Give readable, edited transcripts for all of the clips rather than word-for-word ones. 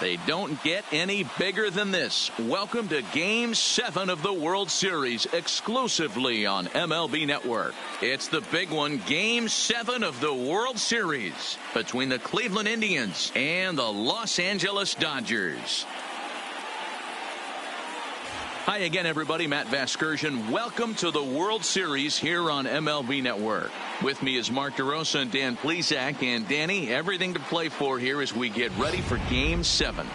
They don't get any bigger than this. Welcome to Game 7 of the World Series, exclusively on MLB Network. It's the big one, Game 7 of the World Series, between the Cleveland Indians and the Los Angeles Dodgers. Hi again, everybody. Matt Vasgersian. Welcome to the World Series here on MLB Network. With me is Mark DeRosa and Dan Plesac. And Danny, everything to play for here as we get ready for Game 7.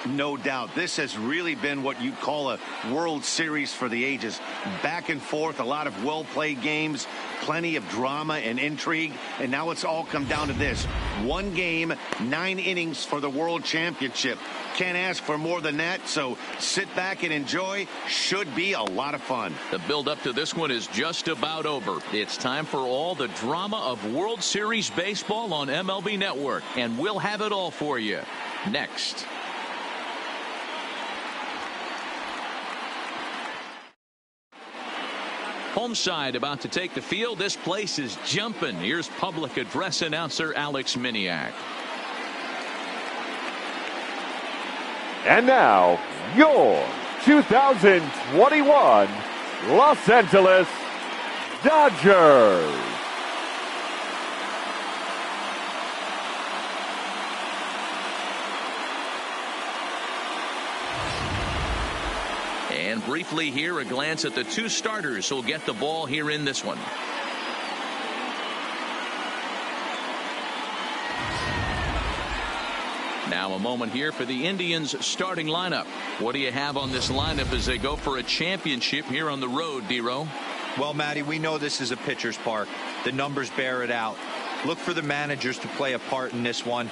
No doubt. This has really been what you'd call a World Series for the ages. Back and forth, a lot of well-played games, plenty of drama and intrigue, and now it's all come down to this. One game, 9 innings for the World Championship. Can't ask for more than that, so sit back and enjoy. Should be a lot of fun. The build-up to this one is just about over. It's time for all the drama of World Series baseball on MLB Network, and we'll have it all for you next. Home side about to take the field. This place is jumping. Here's public address announcer Alex Miniak. And now, your 2021 Los Angeles Dodgers. And briefly here, a glance at the 2 starters who'll get the ball here in this one. Now a moment here for the Indians starting lineup. What do you have on this lineup as they go for a championship here on the road, D-Row? Well, Matty, we know this is a pitcher's park. The numbers bear it out. Look for the managers to play a part in this one.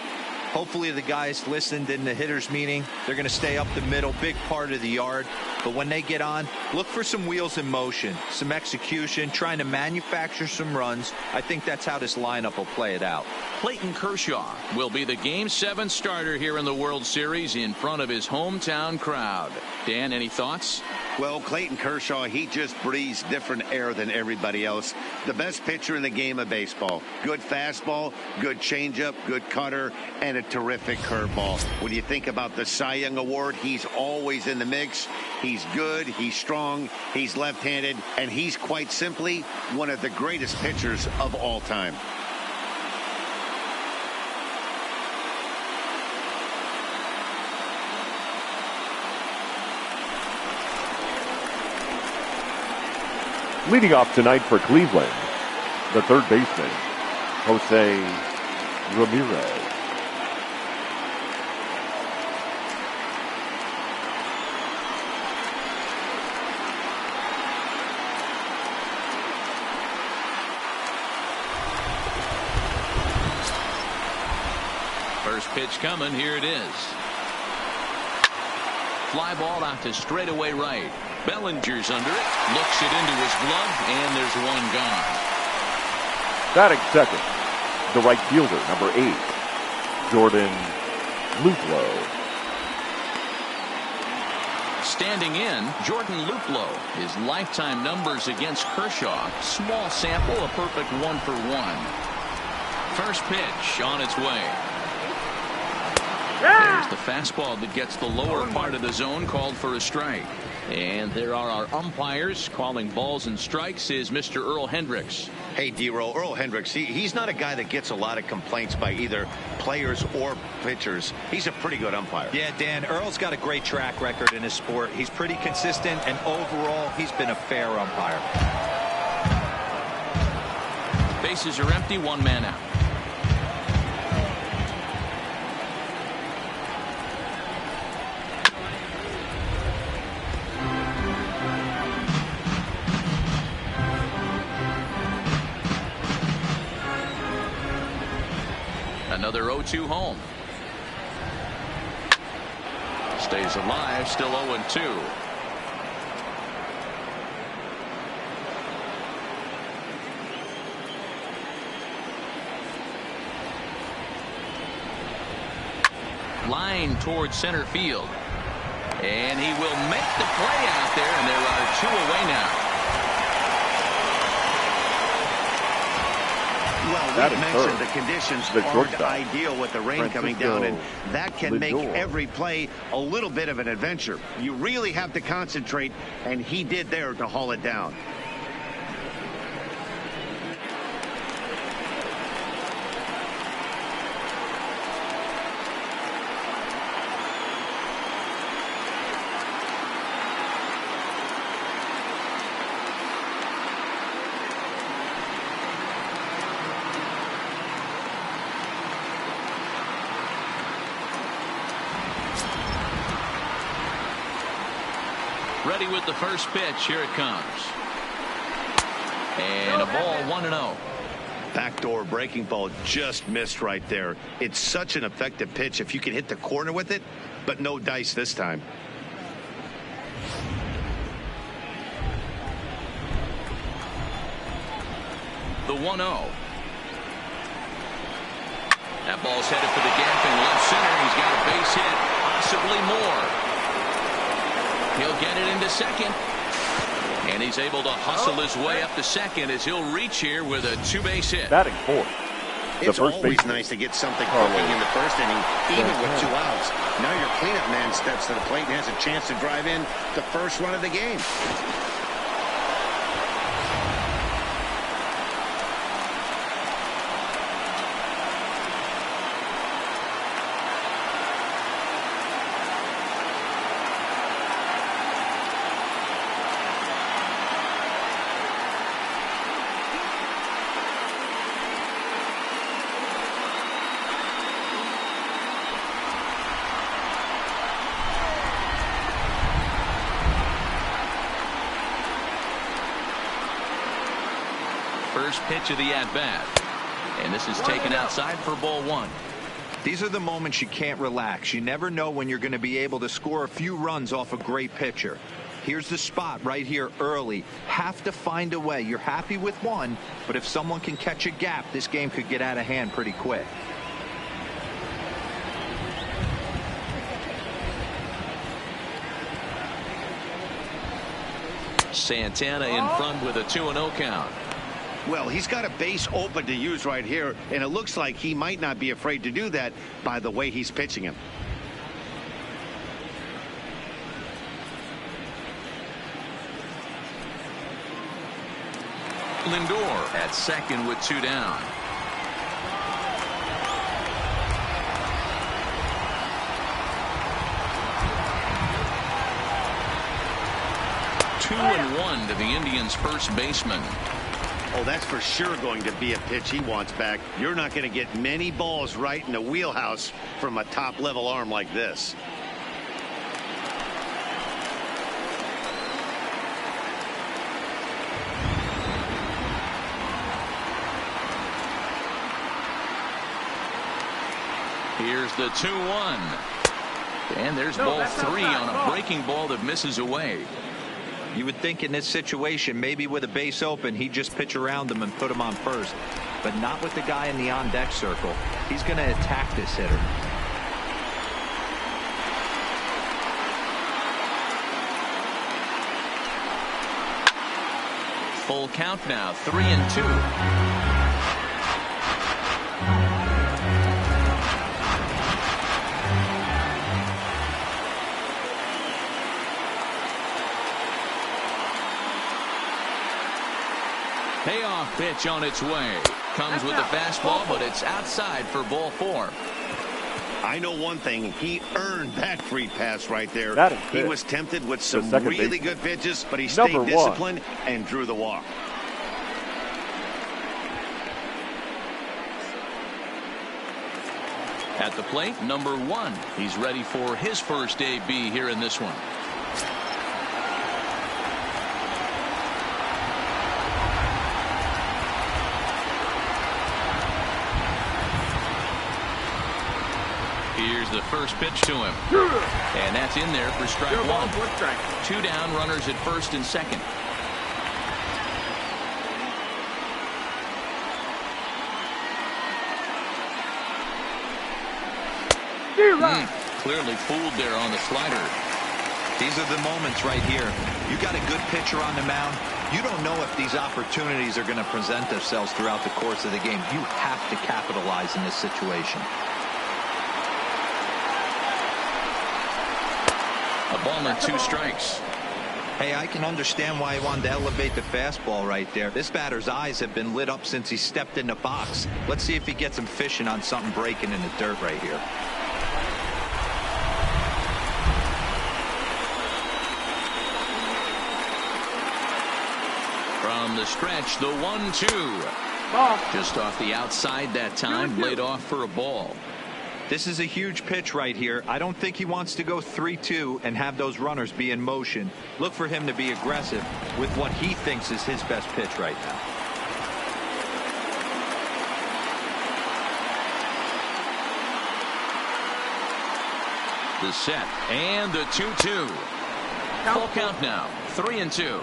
Hopefully the guys listened in the hitters meeting. They're going to stay up the middle, big part of the yard. But when they get on, look for some wheels in motion, some execution, trying to manufacture some runs. I think that's how this lineup will play it out. Clayton Kershaw will be the Game 7 starter here in the World Series in front of his hometown crowd. Dan, any thoughts? Well, Clayton Kershaw, he just breathes different air than everybody else. The best pitcher in the game of baseball. Good fastball, good changeup, good cutter, and a terrific curveball. When you think about the Cy Young Award, he's always in the mix. He's good, he's strong, he's left-handed, and he's quite simply one of the greatest pitchers of all time. Leading off tonight for Cleveland, the third baseman, Jose Ramirez. First pitch coming. Here it is. Fly ball out to straightaway right. Bellinger's under it, looks it into his glove, and there's one gone. Batting second, the right fielder, number 8, Jordan Luplow. Standing in, Jordan Luplow. His lifetime numbers against Kershaw. Small sample, a perfect 1-for-1. First pitch on its way. There's the fastball that gets the lower part of the zone, called for a strike. And there are our umpires calling balls and strikes is Mr. Earl Hendricks. Hey, D-Row, Earl Hendricks, he's not a guy that gets a lot of complaints by either players or pitchers. He's a pretty good umpire. Yeah, Dan, Earl's got a great track record in his sport. He's pretty consistent, and overall, he's been a fair umpire. Bases are empty, 1 man out. Another 0-2 home. Stays alive, still 0-2. Line towards center field. And he will make the play out there, and there are 2 away now. Well, we mentioned the conditions aren't ideal with the rain coming down, and that can make every play a little bit of an adventure. You really have to concentrate, and he did there to haul it down. Ready with the first pitch. Here it comes. And a ball 1-0. Backdoor breaking ball just missed right there. It's such an effective pitch if you can hit the corner with it, but no dice this time. The 1-0. That ball's headed for the gap in left center. He's got a base hit, possibly more. He'll get it into second. And he's able to hustle his way up to second as he'll reach here with a two-base hit. Batting fourth. It's always nice to get something cooking in the first inning, even with 2 outs. Now your cleanup man steps to the plate and has a chance to drive in the first run of the game. First pitch of the at-bat. And this is taken outside for ball 1. These are the moments you can't relax. You never know when you're going to be able to score a few runs off a great pitcher. Here's the spot right here early. Have to find a way. You're happy with one, but if someone can catch a gap, this game could get out of hand pretty quick. Santana in front with a 2-0 count. Well, he's got a base open to use right here, and it looks like he might not be afraid to do that by the way he's pitching him. Lindor at second with 2 down. Two and 1 to the Indians' first baseman. Oh, that's for sure going to be a pitch he wants back. You're not going to get many balls right in the wheelhouse from a top-level arm like this. Here's the 2-1. And there's ball 3 on a breaking ball that misses away. You would think in this situation, maybe with a base open, he'd just pitch around him and put him on first. But not with the guy in the on-deck circle. He's going to attack this hitter. Full count now, 3-2. Payoff pitch on its way. Comes with the fastball, but it's outside for ball 4. I know one thing. He earned that free pass right there. He was tempted with some really good pitches, but he stayed disciplined and drew the walk. At the plate, number 1. He's ready for his first AB here in this one. Here's the first pitch to him. And that's in there for strike 1. 2 down, runners at first and second. Clearly fooled there on the slider. These are the moments right here. You got a good pitcher on the mound. You don't know if these opportunities are going to present themselves throughout the course of the game. You have to capitalize in this situation. A ball and 2 strikes. Hey, I can understand why he wanted to elevate the fastball right there. This batter's eyes have been lit up since he stepped in the box. Let's see if he gets him fishing on something breaking in the dirt right here. From the stretch, the 1-2. Just off the outside that time, laid off for a ball. This is a huge pitch right here. I don't think he wants to go 3-2 and have those runners be in motion. Look for him to be aggressive with what he thinks is his best pitch right now. The set and the 2-2. Full count now, 3-2.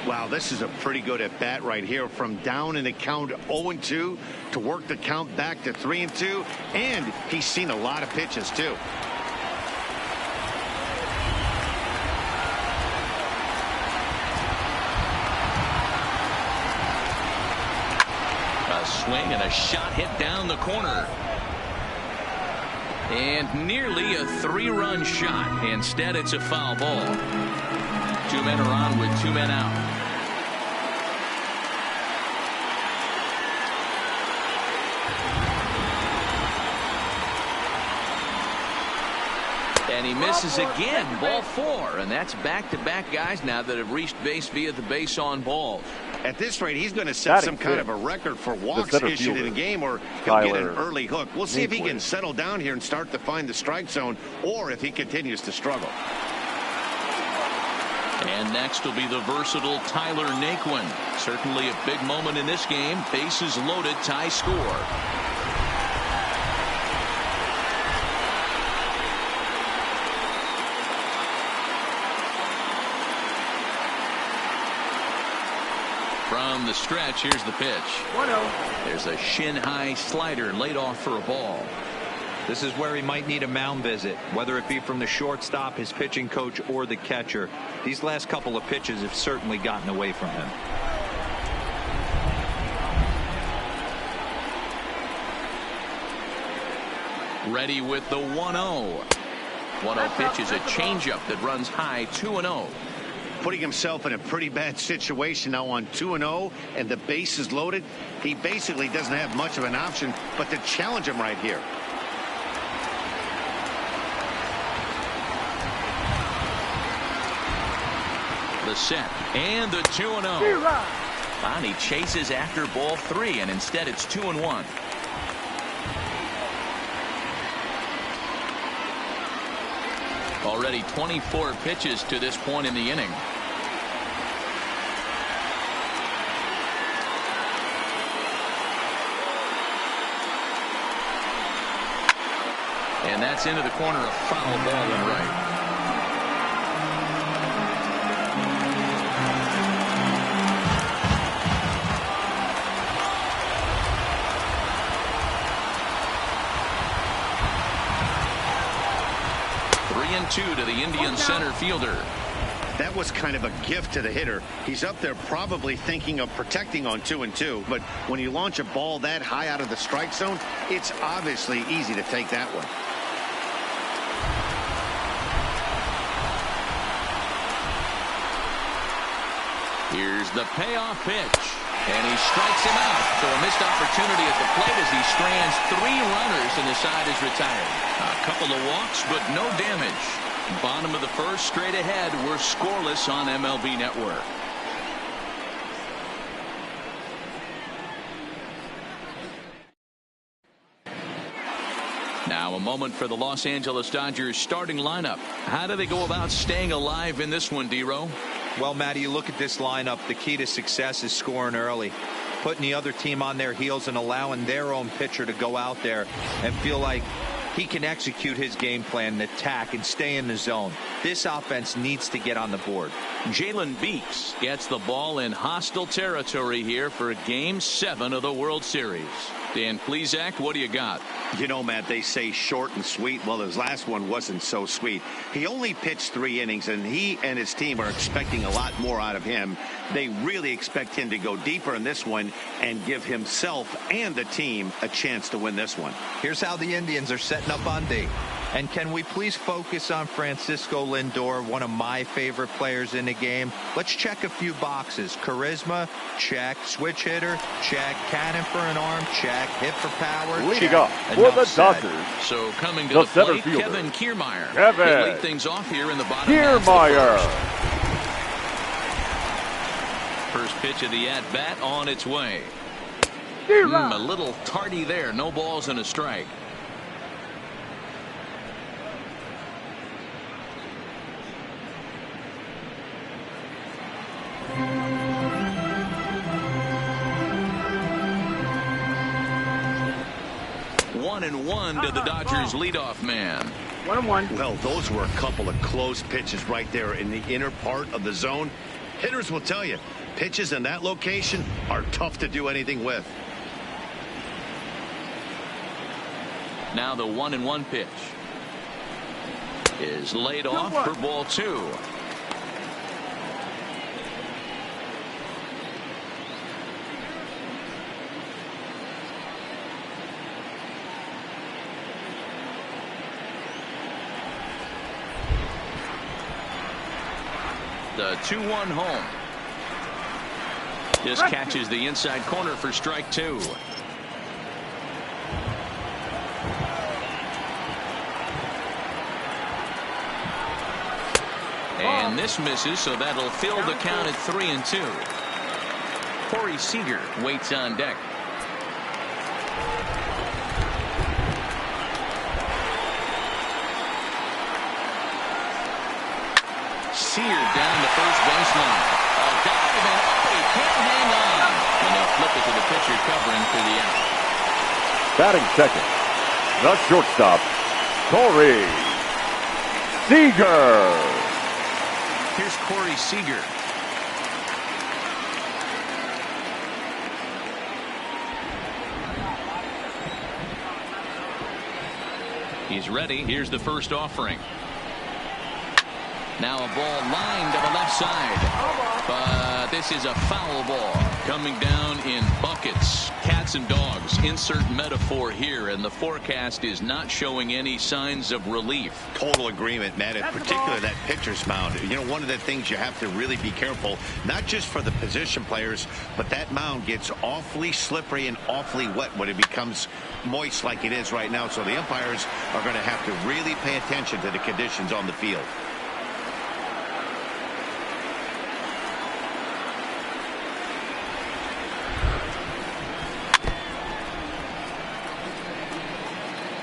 Wow, this is a pretty good at bat right here, from down in the count 0-2 to work the count back to 3-2, and he's seen a lot of pitches too. A swing and a shot hit down the corner. And nearly a 3-run shot. Instead, it's a foul ball. 2 men are on with 2 men out. And he misses again. Ball 4. And that's back-to-back guys now that have reached base via the base on balls. At this rate, he's going to set some kind of a record for walks issued in a game, or he'll get an early hook. We'll see if he can settle down here and start to find the strike zone, or if he continues to struggle. And next will be the versatile Tyler Naquin. Certainly a big moment in this game. Bases loaded, tie score. From the stretch, here's the pitch. 1-0. There's a shin-high slider laid off for a ball. This is where he might need a mound visit, whether it be from the shortstop, his pitching coach, or the catcher. These last couple of pitches have certainly gotten away from him. Ready with the 1-0. 1-0 pitch is a changeup that runs high, 2-0. Putting himself in a pretty bad situation now on 2-0, and the base is loaded. He basically doesn't have much of an option but to challenge him right here. The set and the 2-0. Bonnie chases after ball 3, and instead it's 2-1. Already 24 pitches to this point in the inning. And that's into the corner, a foul ball and right. Two to the Indian center fielder. That was kind of a gift to the hitter. He's up there probably thinking of protecting on 2-2, but when you launch a ball that high out of the strike zone, it's obviously easy to take that one. Here's the payoff pitch, and he strikes him out. So a missed opportunity at the plate as he strands 3 runners, and the side is retired. A couple of walks, but no damage. Bottom of the first, straight ahead. We're scoreless on MLB Network. Now a moment for the Los Angeles Dodgers starting lineup. How do they go about staying alive in this one, D-Row? Well, Matty, you look at this lineup. The key to success is scoring early, putting the other team on their heels and allowing their own pitcher to go out there and feel like he can execute his game plan and attack and stay in the zone. This offense needs to get on the board. Jalen Beeks gets the ball in hostile territory here for Game 7 of the World Series. Dan Plesac, what do you got? You know, Matt, they say short and sweet. Well, his last one wasn't so sweet. He only pitched 3 innings, and he and his team are expecting a lot more out of him. They really expect him to go deeper in this one and give himself and the team a chance to win this one. Here's how the Indians are setting up on D. And can we please focus on Francisco Lindor, one of my favorite players in the game? Let's check a few boxes. Charisma, check. Switch hitter, check. Cannon for an arm, check. Hit for power, Leading check. up for the Dodgers. So coming to The the center plate, fielder, Kevin Kiermaier. Kevin He'll lead things off here in the bottom half of the Kiermaier. first pitch of the at-bat on its way. A little tardy there. No balls and a strike. One and one to the Dodgers leadoff man. 1-1. Well, those were a couple of close pitches right there in the inner part of the zone. Hitters will tell you, pitches in that location are tough to do anything with. Now the 1-1 pitch is laid off for ball 2. The 2-1 home. Just catches the inside corner for strike 2. And this misses, so that'll fill the count at 3-2. Corey Seager waits on deck. Seared down the first baseline. A dive, and he can't hang on. And they'll flip it to the pitcher covering for the out. Batting second, the shortstop, Corey Seager. Here's Corey Seager. He's ready. Here's the first offering. Now a ball lined to the left side. But this is a foul ball coming down in buckets. Cats and dogs. Insert metaphor here, and the forecast is not showing any signs of relief. Total agreement, Matt, in particular that pitcher's mound. You know, one of the things you have to really be careful, not just for the position players, but that mound gets awfully slippery and awfully wet when it becomes moist like it is right now. So the umpires are going to have to really pay attention to the conditions on the field.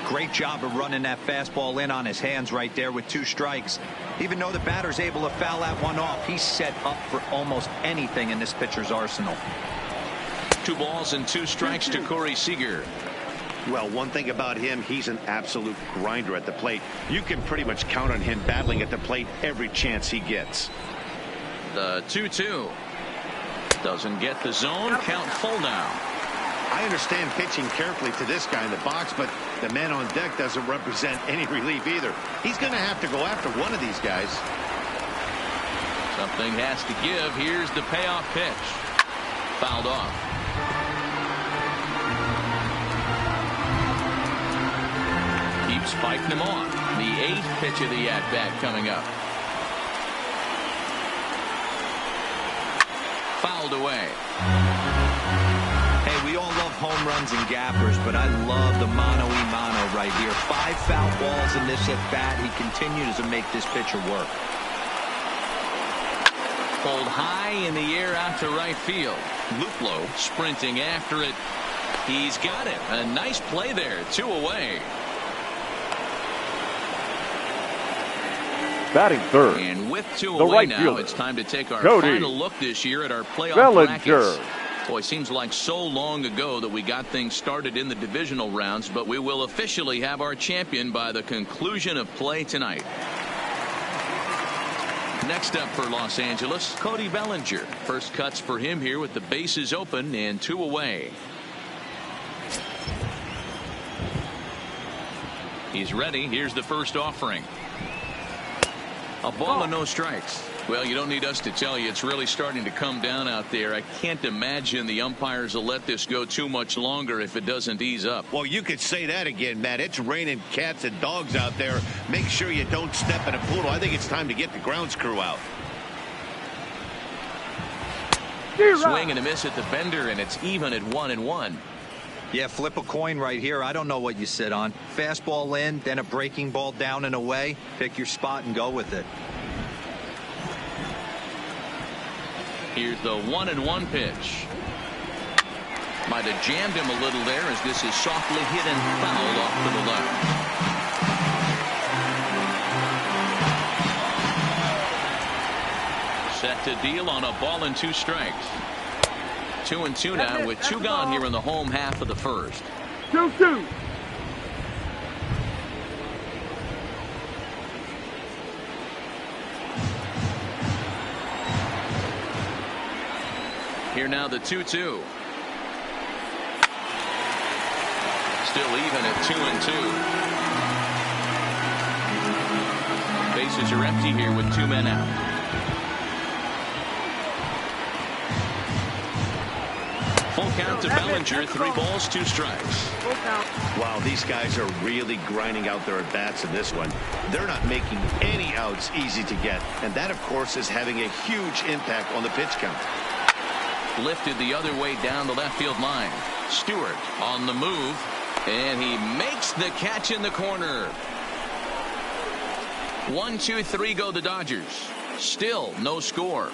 Great job of running that fastball in on his hands right there with 2 strikes. Even though the batter's able to foul that one off, he's set up for almost anything in this pitcher's arsenal. 2 balls and 2 strikes to Corey Seager. Well, one thing about him, he's an absolute grinder at the plate. You can pretty much count on him battling at the plate every chance he gets. The 2-2. Doesn't get the zone. Count full now. I understand pitching carefully to this guy in the box, but the man on deck doesn't represent any relief either. He's going to have to go after one of these guys. Something has to give. Here's the payoff pitch. Fouled off. Keeps fighting him off. The 8th pitch of the at-bat coming up. Fouled away. We all love home runs and gappers, but I love the mano-a-mano right here. 5 foul balls in this at-bat. He continues to make this pitcher work. Pulled high in the air out to right field. Luplow sprinting after it. He's got it. A nice play there. 2 away. Batting third, And with 2 the away right now, fielder, it's time to take our Cody final look this year at our playoff Bellinger. brackets. Boy, seems like so long ago that we got things started in the divisional rounds, but we will officially have our champion by the conclusion of play tonight. Next up for Los Angeles, Cody Bellinger. First cuts for him here with the bases open and 2 away. He's ready. Here's the first offering. A ball and no strikes. Well, you don't need us to tell you it's really starting to come down out there. I can't imagine the umpires will let this go too much longer if it doesn't ease up. Well, you could say that again, Matt. It's raining cats and dogs out there. Make sure you don't step in a poodle. I think it's time to get the grounds crew out. Swing and a miss at the bender, and it's even at 1-1. Yeah, flip a coin right here. I don't know what you sit on. Fastball in, then a breaking ball down and away. Pick your spot and go with it. Here's the 1-1 pitch. Might have jammed him a little there as this is softly hit and fouled off to the left. Set to deal on a ball and 2 strikes. 2-2 now with 2 gone here in the home half of the first. 2-2. Here now the 2-2. Still even at 2-2. Bases are empty here with 2 men out. Full count to Bellinger. 3 balls, 2 strikes. Wow, these guys are really grinding out their at-bats in this one. They're not making any outs easy to get. And that, of course, is having a huge impact on the pitch count. Lifted the other way down the left field line. Stewart on the move. And he makes the catch in the corner. 1-2-3 go the Dodgers. Still no score.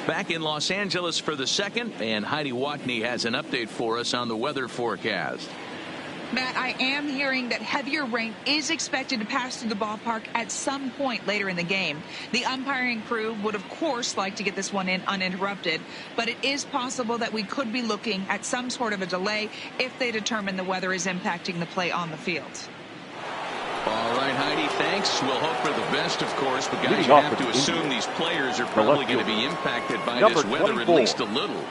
Back in Los Angeles for the second, and Heidi Watney has an update for us on the weather forecast. Matt, I am hearing that heavier rain is expected to pass through the ballpark at some point later in the game. The umpiring crew would, of course, like to get this one in uninterrupted, but it is possible that we could be looking at some sort of a delay if they determine the weather is impacting the play on the field. All right, Heidi, thanks. We'll hope for the best, of course, but guys, you have to assume these players are probably going to be impacted by this weather at least a little.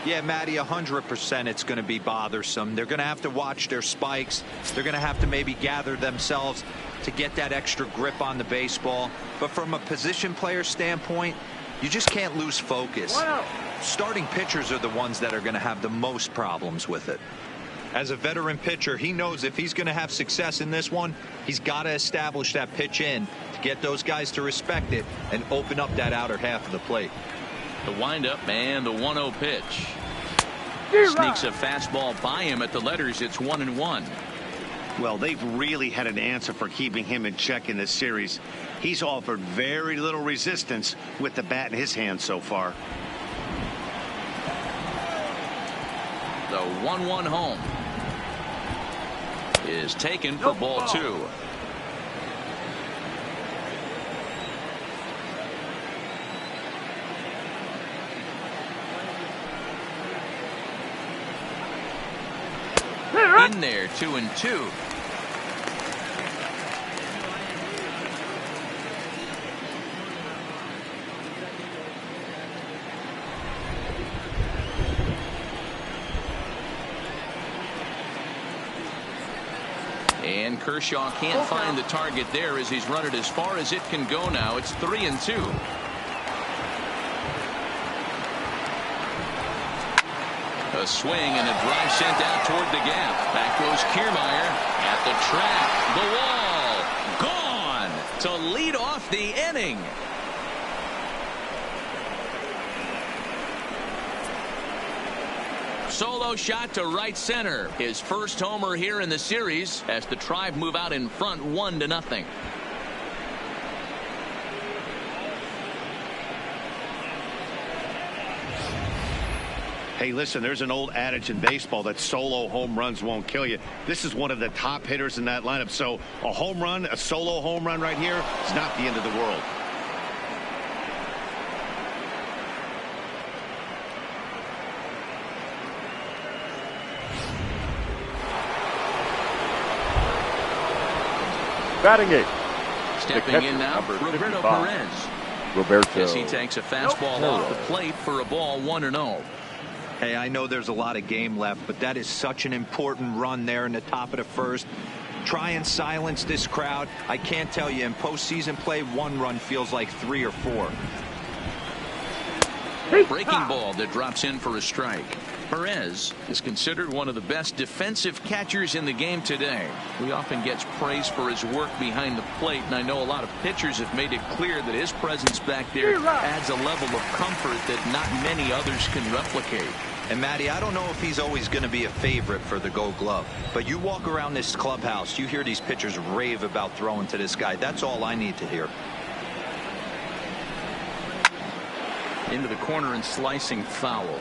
Yeah, Matty, 100% it's going to be bothersome. They're going to have to watch their spikes. They're going to have to maybe gather themselves to get that extra grip on the baseball. But from a position player standpoint, you just can't lose focus. Starting pitchers are the ones that are going to have the most problems with it. As a veteran pitcher, he knows if he's going to have success in this one, he's got to establish that pitch in to get those guys to respect it and open up that outer half of the plate. The windup and the 1-0 pitch. Sneaks a fastball by him at the letters. It's 1-1. Well, they've really had an answer for keeping him in check in this series. He's offered very little resistance with the bat in his hand so far. The 1-1 home is taken for ball 2. In there, 2-2. And Kershaw can't find the target there as he's run it as far as it can go now. It's 3-2. A swing and a drive sent out toward the gap. Back goes Kiermaier at the track. The wall. Gone to lead off the inning. Solo shot to right center. His first homer here in the series as the Tribe move out in front 1-0. Hey, listen, there's an old adage in baseball that solo home runs won't kill you. This is one of the top hitters in that lineup. So a home run, a solo home run right here is not the end of the world. Batting 8. Stepping in now, Roberto Perez. Roberto. As he takes a fastball off the plate for a ball 1-0. Hey, I know there's a lot of game left, but that is such an important run there in the top of the first. Try and silence this crowd. I can't tell you, in postseason play, 1 run feels like 3 or 4. Breaking ball that drops in for a strike. Perez is considered one of the best defensive catchers in the game today. He often gets praise for his work behind the plate, and I know a lot of pitchers have made it clear that his presence back there adds a level of comfort that not many others can replicate. And Matty, I don't know if he's always going to be a favorite for the Gold Glove, but you walk around this clubhouse, you hear these pitchers rave about throwing to this guy. That's all I need to hear. Into the corner and slicing foul.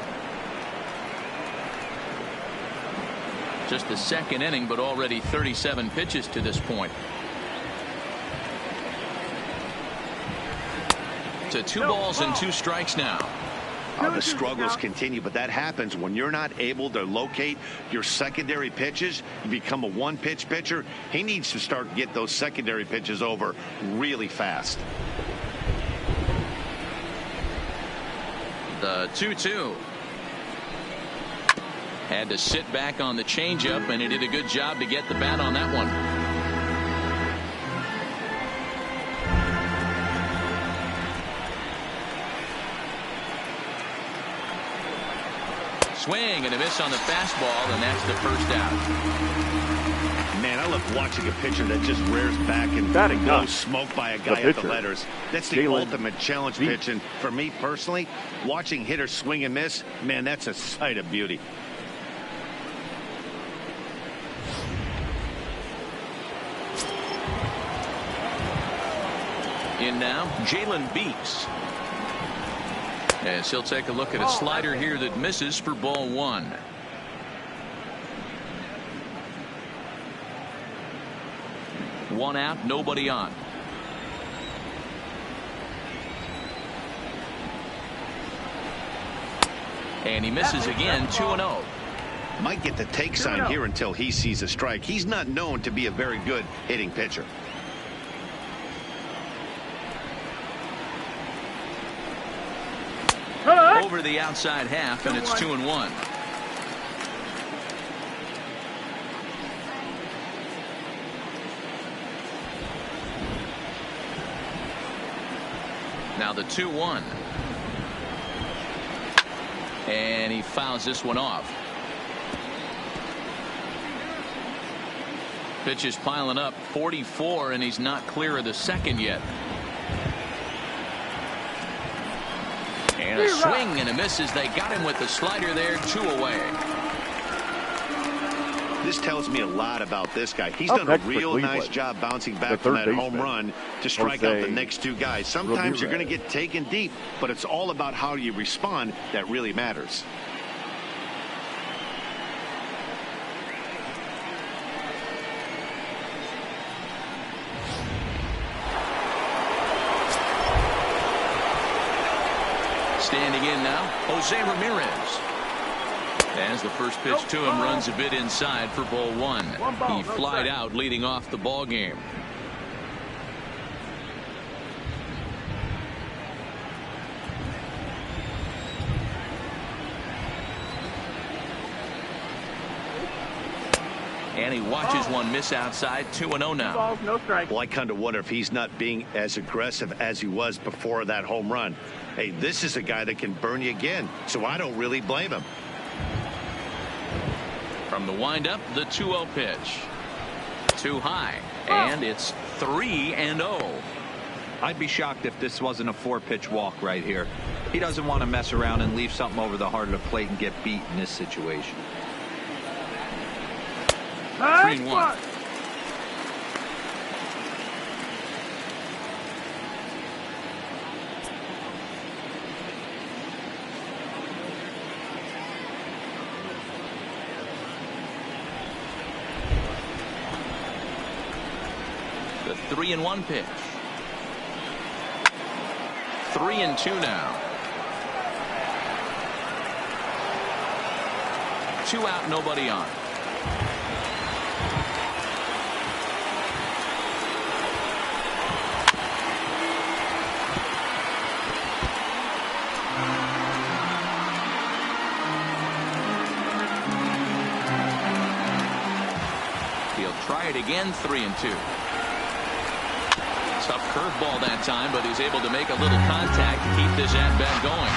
Just the second inning, but already 37 pitches to this point. To 2 balls and 2 strikes now. The struggles continue, but that happens when you're not able to locate your secondary pitches. You become a 1-pitch pitcher. He needs to start to get those secondary pitches over really fast. The 2-2. Had to sit back on the changeup, and he did a good job to get the bat on that one. Swing and a miss on the fastball, and that's the first out. Man, I love watching a pitcher that just rears back and blows smoke by a guy at the letters. That's the ultimate challenge pitch, and for me personally, watching hitters swing and miss, man, that's a sight of beauty. In now, Jalen Beeks. As he'll take a look at a slider here that misses for ball 1. One out, nobody on. And he misses again, 2-0. Might get the take sign here until he sees a strike. He's not known to be a very good hitting pitcher. Over the outside half, and it's 2-1. Now the 2-1. And he fouls this one off. Pitch is piling up, 44, and he's not clear of the second yet. And a swing and a miss as they got him with the slider there, 2 away. This tells me a lot about this guy. He's done a real nice job bouncing back from that home run to strike out the next 2 guys. Sometimes you're going to get taken deep, but it's all about how you respond that really matters. Standing in now, Jose Ramirez. As the first pitch to him runs a bit inside for ball 1. He flied out leading off the ball game. And he watches one miss outside, 2-0 now. Well, I kind of wonder if he's not being as aggressive as he was before that home run. Hey, this is a guy that can burn you again, so I don't really blame him. From the windup, the 2-0 pitch. Too high, and it's 3-0. I'd be shocked if this wasn't a 4-pitch walk right here. He doesn't want to mess around and leave something over the heart of the plate and get beat in this situation. 3-1. The 3-1 pitch. 3-2 now. 2 out, nobody on. again, 3-2. Tough curveball that time, but he's able to make a little contact to keep this at-bat going.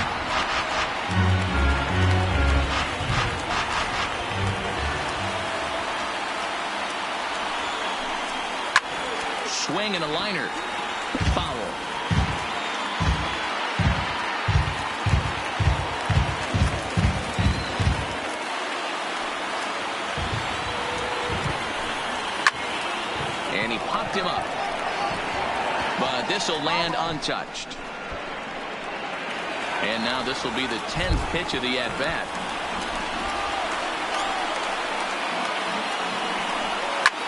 Swing and a liner. Foul. And he popped him up. But this will land untouched. And now this will be the 10th pitch of the at-bat.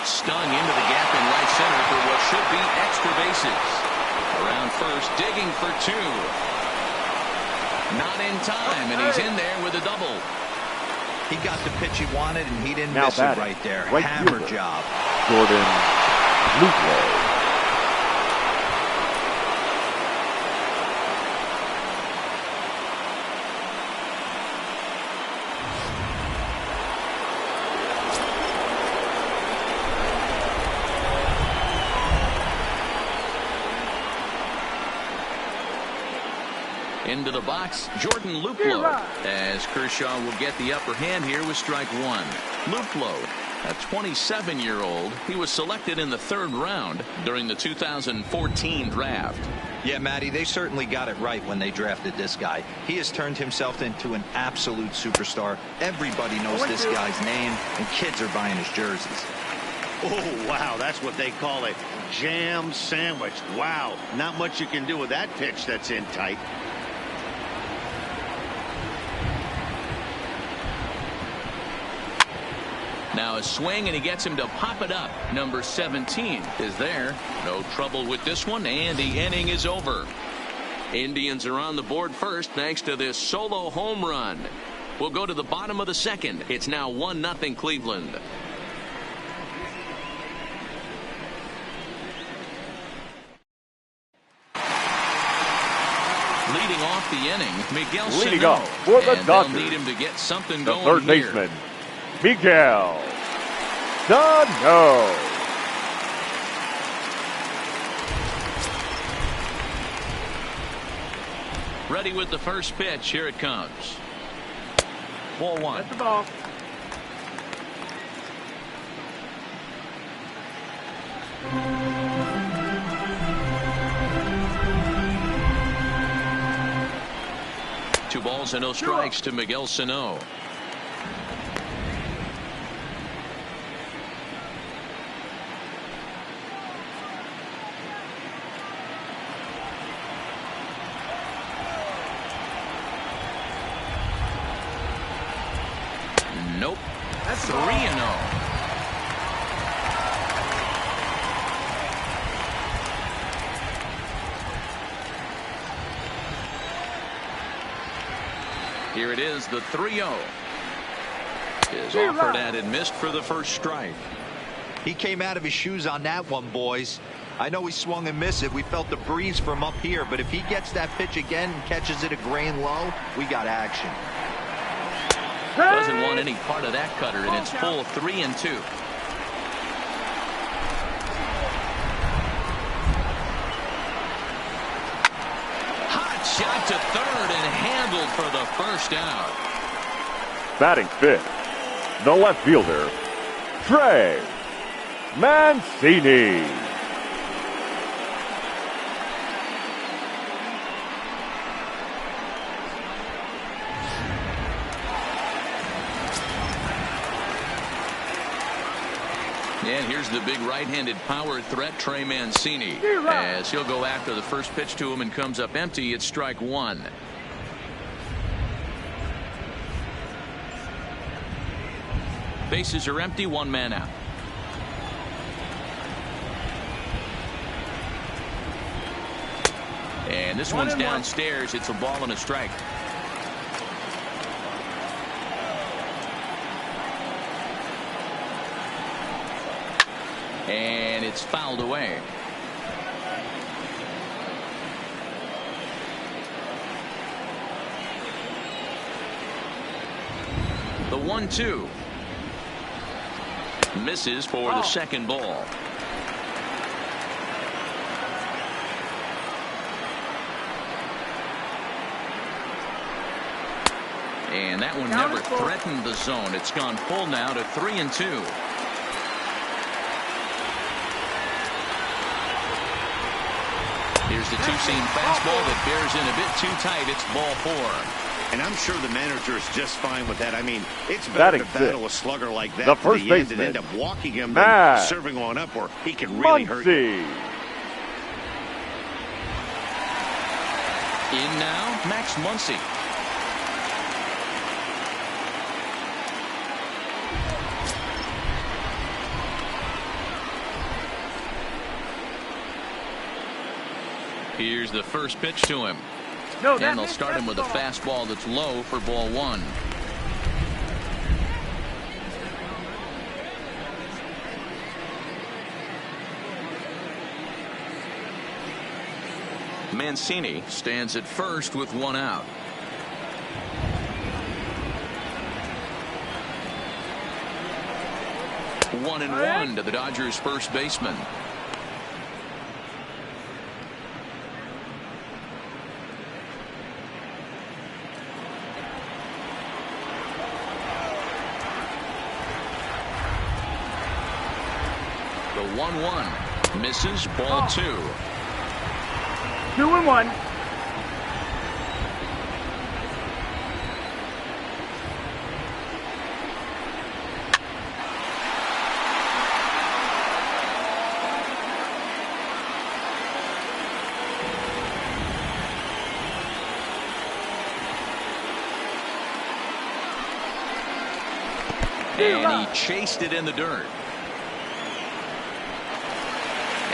Stung into the gap in right center for what should be extra bases. Around first, digging for 2. Not in time, and he's in there with a double. He got the pitch he wanted, and he didn't Now miss it batting, right there. right Hammer fielder, job. Jordan Luplow. Into the box, Jordan Luplow, as Kershaw will get the upper hand here with strike 1. Luplow, a 27-year-old, he was selected in the 3rd round during the 2014 draft. Yeah, Matty, they certainly got it right when they drafted this guy. He has turned himself into an absolute superstar. Everybody knows this guy's name, and kids are buying his jerseys. Oh, wow, that's what they call a jam sandwich. Wow, not much you can do with that pitch that's in tight. Now a swing, and he gets him to pop it up. Number 17 is there. No trouble with this one, and the inning is over. Indians are on the board first thanks to this solo home run. We'll go to the bottom of the 2nd. It's now 1-0 Cleveland. Leading off the inning, Miguel Leading Sano. off for the And Dodgers, they'll need him to get something the going third here. baseman, Miguel Sano. Ready with the first pitch. Here it comes. Ball 1. That's the ball. Two balls and no strikes to Miguel Sano. Nope. 3-0. Here it is, the 3-0. Is offered at and missed for the first strike. He came out of his shoes on that one, boys. I know he swung and missed it. We felt the breeze from up here, but if he gets that pitch again and catches it a grain low, we got action. Doesn't want any part of that cutter, and it's full 3-2. Hot shot to third and handled for the first out. Batting 5th, the left fielder, Trey Mancini. And here's the big right-handed power threat, Trey Mancini, as he'll go after the first pitch to him and comes up empty. It's strike 1. Bases are empty, 1 man out. And this one's downstairs. It's a ball and a strike. And it's fouled away. The 1-2. Misses for the second ball. And that one never threatened the zone. It's gone full now to 3-2. Here's the two-seam fastball that bears in a bit too tight. It's ball 4. And I'm sure the manager is just fine with that. I mean, it's better to battle a slugger like that the first to the end and end up walking him than serving one up where he can really hurt you. In now, Max Muncy. Here's the first pitch to him. And they'll start him with a fastball that's low for ball 1. Mancini stands at first with 1 out. One and one to the Dodgers first baseman. The 1-1 misses, ball 2. 2-1. And he chased it in the dirt.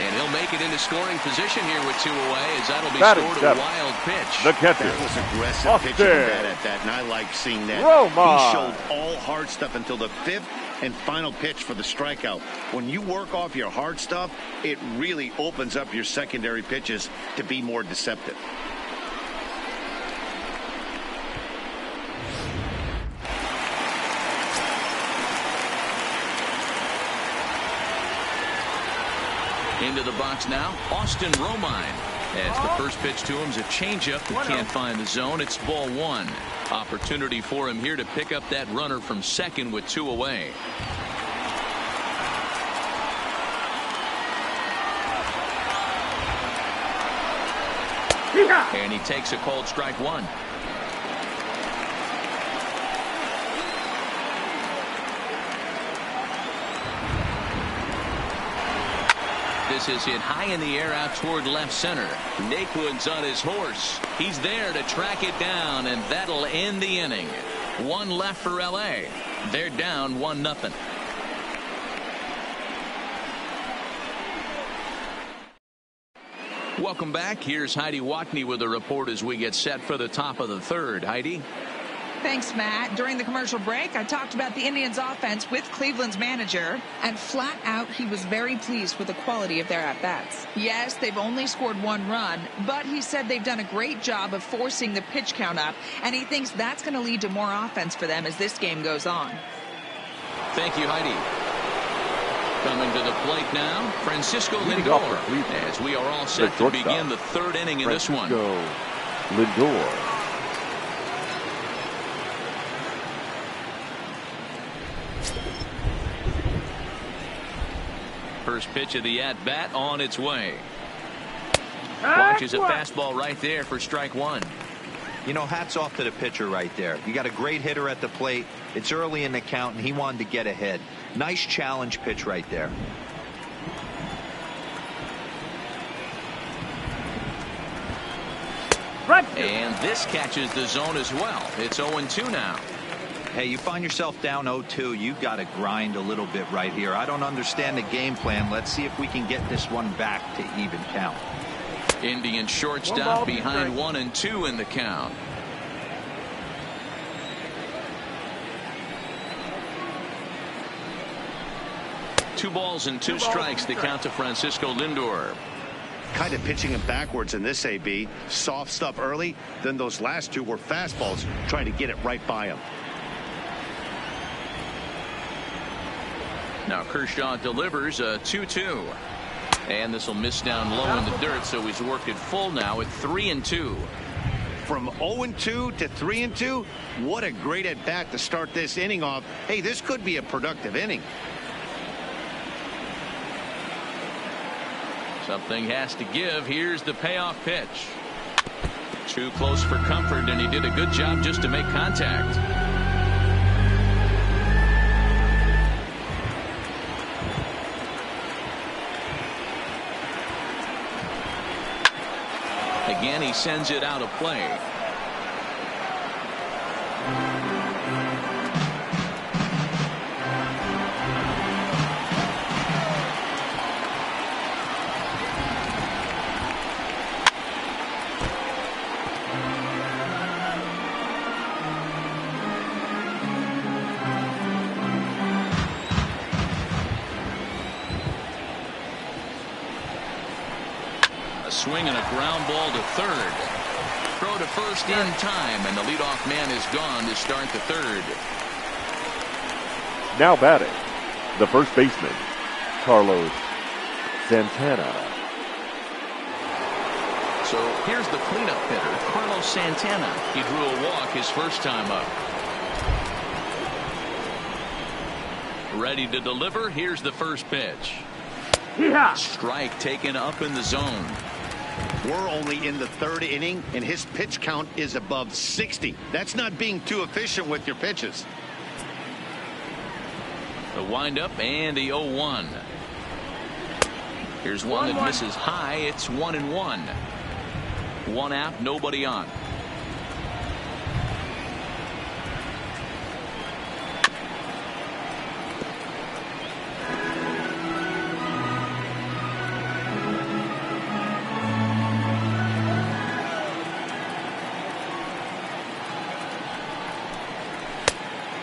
And he'll make it into scoring position here with 2 away, as that'll be scored a wild pitch. The catcher. That was aggressive pitching at that, and I like seeing that. Roma. He showed all hard stuff until the 5th and final pitch for the strikeout. When you work off your hard stuff, it really opens up your secondary pitches to be more deceptive. Into the box now, Austin Romine. As the first pitch to him is a changeup that can't find the zone. It's ball 1. Opportunity for him here to pick up that runner from second with 2 away. And he takes a cold strike 1. This is hit high in the air out toward left center. Naquin's on his horse. He's there to track it down, and that'll end the inning. 1 left for L.A. They're down 1-0. Welcome back. Here's Heidi Watney with a report as we get set for the top of the 3rd. Heidi? Thanks, Matt. During the commercial break, I talked about the Indians' offense with Cleveland's manager, and flat out, he was very pleased with the quality of their at-bats. Yes, they've only scored 1 run, but he said they've done a great job of forcing the pitch count up, and he thinks that's going to lead to more offense for them as this game goes on. Thank you, Heidi. Coming to the plate now, Francisco Lindor, as we are all set to begin the 3rd inning in this one. Lindor. First pitch of the at-bat on its way. Watches a fastball right there for strike 1. You know, hats off to the pitcher right there. You got a great hitter at the plate. It's early in the count, and he wanted to get ahead. Nice challenge pitch right there. And this catches the zone as well. It's 0-2 now. Hey, you find yourself down 0-2, you got to grind a little bit right here. I don't understand the game plan. Let's see if we can get this one back to even count. Indian shortstop behind 1-2 in the count. Two balls and two strikes to count to Francisco Lindor. Kind of pitching him backwards in this AB. Soft stuff early, then those last 2 were fastballs, trying to get it right by him. Now Kershaw delivers a 2-2. And this will miss down low in the dirt, so he's worked it full now at 3-2. From 0-2 to 3-2, what a great at bat to start this inning off. Hey, this could be a productive inning. Something has to give. Here's the payoff pitch. Too close for comfort, and he did a good job just to make contact. Again, he sends it out of play. Swing and a ground ball to third. Throw to first in time, and the leadoff man is gone to start the third. Now batting, the first baseman, Carlos Santana. So here's the cleanup hitter, Carlos Santana. He drew a walk his first time up. Ready to deliver. Here's the first pitch. Yeah. Strike taken up in the zone. We're only in the third inning, and his pitch count is above 60. That's not being too efficient with your pitches. The windup and the 0-1. Here's one that misses high. It's 1-1. One out, nobody on.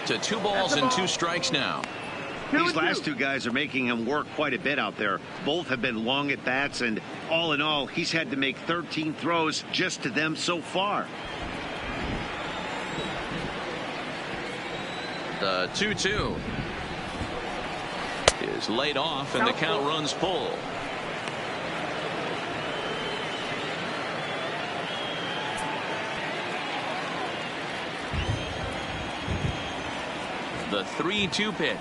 To 2 balls and 2 strikes now. These last two guys are making him work quite a bit out there. Both have been long at bats, and all in all, he's had to make 13 throws just to them so far. The 2-2 is laid off, and the count runs full. The 3-2 pitch.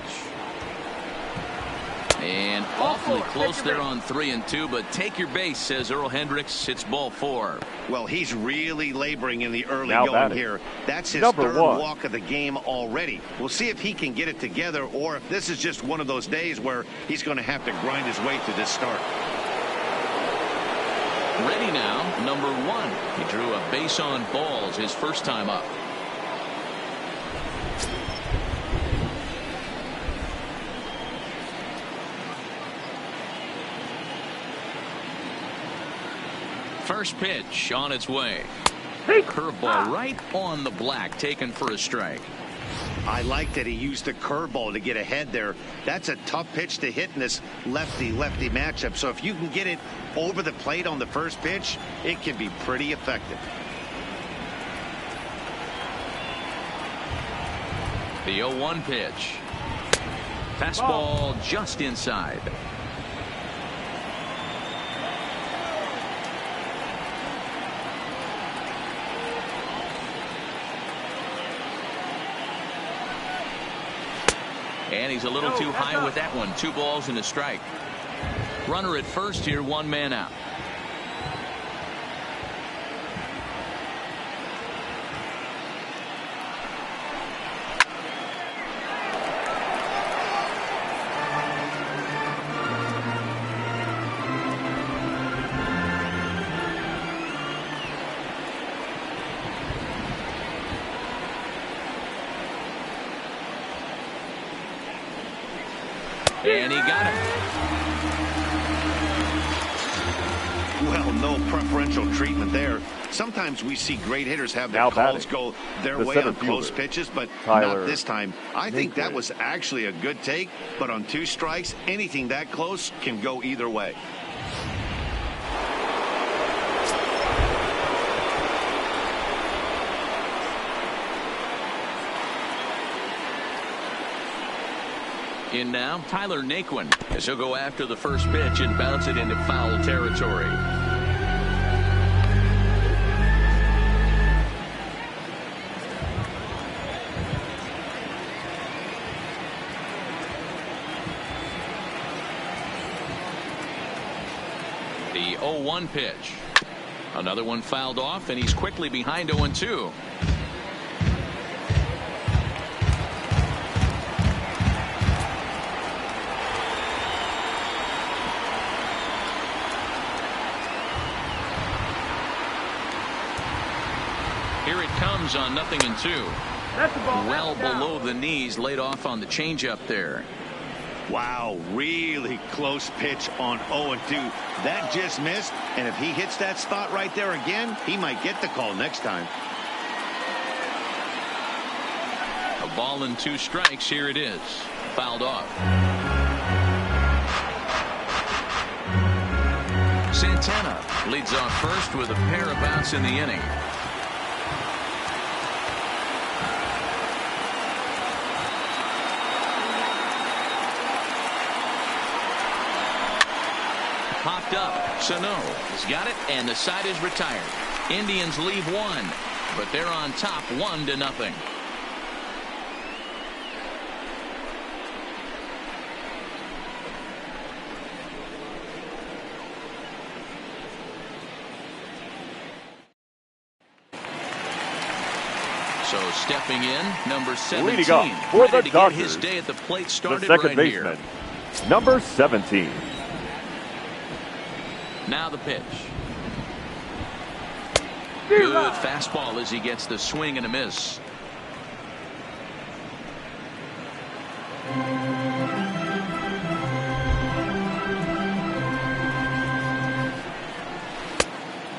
And awfully close there on 3-2, but take your base, says Earl Hendricks. It's ball 4. Well, he's really laboring in the early Now going batting, here. That's his number third 1. walk of the game already. We'll see if he can get it together, or if this is just one of those days where he's going to have to grind his way through this start. Ready now, number 1. He drew a base on balls his first time up. First pitch on its way. Curveball right on the black, taken for a strike. I like that he used the curveball to get ahead there. That's a tough pitch to hit in this lefty-lefty matchup. So if you can get it over the plate on the first pitch, it can be pretty effective. The 0-1 pitch. Fastball just inside. And he's a little too high with that one. 2 balls and a strike. Runner at first here, 1 man out. And he got him. Well, no preferential treatment there. Sometimes we see great hitters have their Now calls batting, go their the way center on close fielder, pitches, but Tyler not this time. I think that Naquin. was actually a good take, but on 2 strikes, anything that close can go either way. In now, Tyler Naquin, as he'll go after the first pitch and bounce it into foul territory. The 0-1 pitch. Another one fouled off, and he's quickly behind 0-2. Here it comes on 0-2. Well below the knees, laid off on the changeup there. Wow, really close pitch on 0-2. That just missed, and if he hits that spot right there again, he might get the call next time. A ball and 2 strikes. Here it is. Fouled off. Santana leads off first with a pair of outs in the inning. Popped up. Sano has got it, and the side is retired. Indians leave 1, but they're on top 1-0. So stepping in, number 17, leading off for ready the to Dodgers, get his day at the plate started the second right baseman, here. number 17. Now the pitch. Good fastball as he gets the swing and a miss.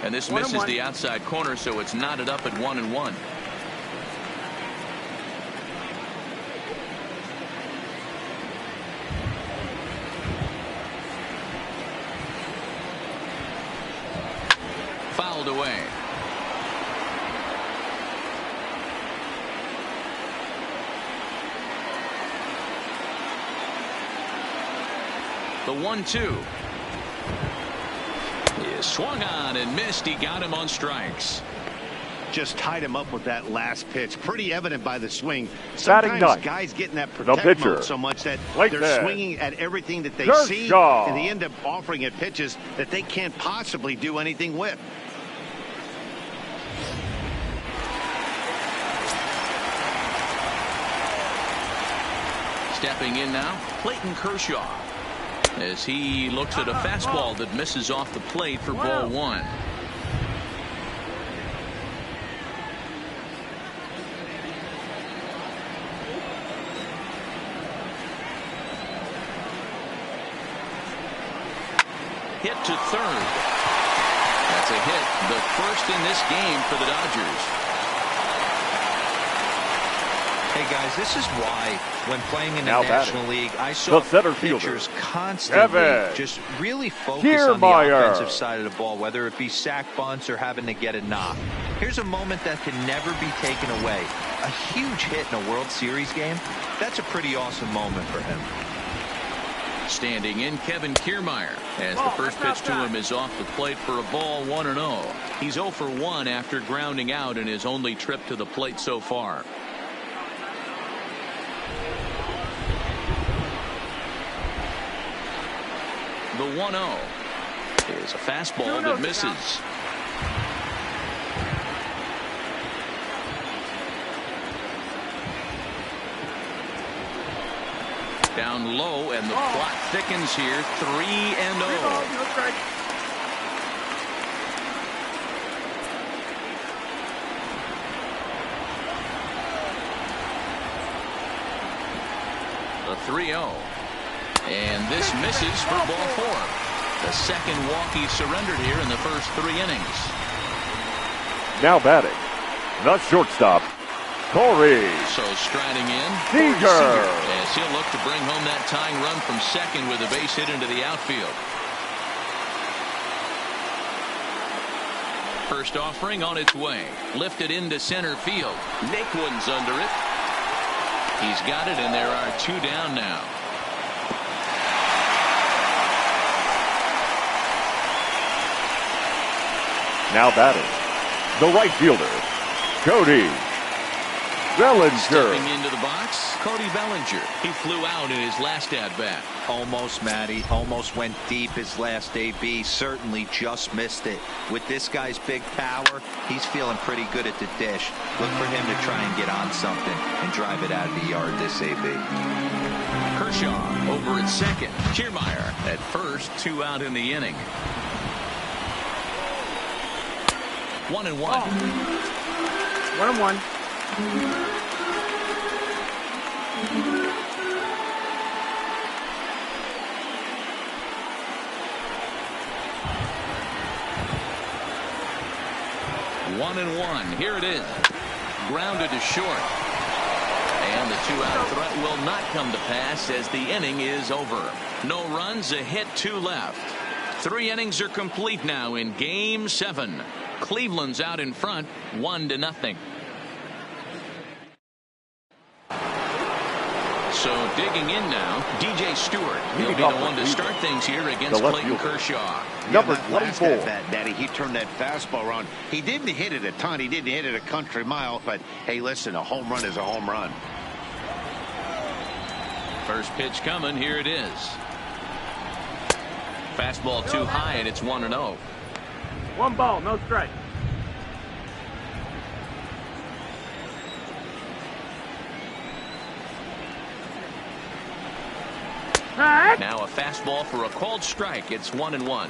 And this misses the outside corner, so it's knotted up at 1-1. Fouled away. The 1-2 is swung on and missed. He got him on strikes. Just tied him up with that last pitch. Pretty evident by the swing. Batting Sometimes ninth, guys get in that the protect pitcher, mode so much that like they're that, swinging at everything that they see, Kershaw, and they end up offering it pitches that they can't possibly do anything with. Stepping in now, Clayton Kershaw, as he looks at a fastball that misses off the plate for ball 1. Hit to third. That's a hit, the first in this game for the Dodgers. Hey guys, this is why when playing in the Now National batting, League, I saw the center fielder, pitchers constantly Kevin just really focus on the Kiermaier, offensive side of the ball, whether it be sack bunts or having to get a knock. Here's a moment that can never be taken away. A huge hit in a World Series game. That's a pretty awesome moment for him. Standing in, Kevin Kiermaier, as the first pitch to him is off the plate for a ball 1-0. He's 0 for 1 after grounding out in his only trip to the plate so far. The 1-0 is a fastball that misses. Down low, and the plot thickens here. 3-0. The 3-0. And this misses for ball 4. The second walk he surrendered here in the first 3 innings. Now batting, the shortstop, Corey So striding in, Seager, as he'll look to bring home that tying run from second with a base hit into the outfield. First offering on its way. Lifted into center field. Naquin's under it. He's got it, and there are 2 down now. Now batting, the right fielder, Cody Bellinger. Stepping into the box, Cody Bellinger. He flew out in his last at-bat. Almost, Matty. Almost went deep his last AB. Certainly just missed it. With this guy's big power, he's feeling pretty good at the dish. Look for him to try and get on something and drive it out of the yard this AB. Kershaw over at second. Kiermaier at first. 2 out in the inning. 1-1. 1-1. One and one. Here it is. Grounded to short. And the 2-out threat will not come to pass as the inning is over. No runs, a hit, 2 left. 3 innings are complete now in Game 7. Cleveland's out in front, 1-0. So digging in now, DJ Stewart. He'll be the one to start things here against Clayton Kershaw. Number that last 24. at-bat, Daddy, he turned that fastball around. He didn't hit it a ton. He didn't hit it a country mile. But, hey, listen, a home run is a home run. First pitch coming. Here it is. Fastball too high, and it's 1-0. 1 ball, no strike. Now a fastball for a called strike. It's 1-1.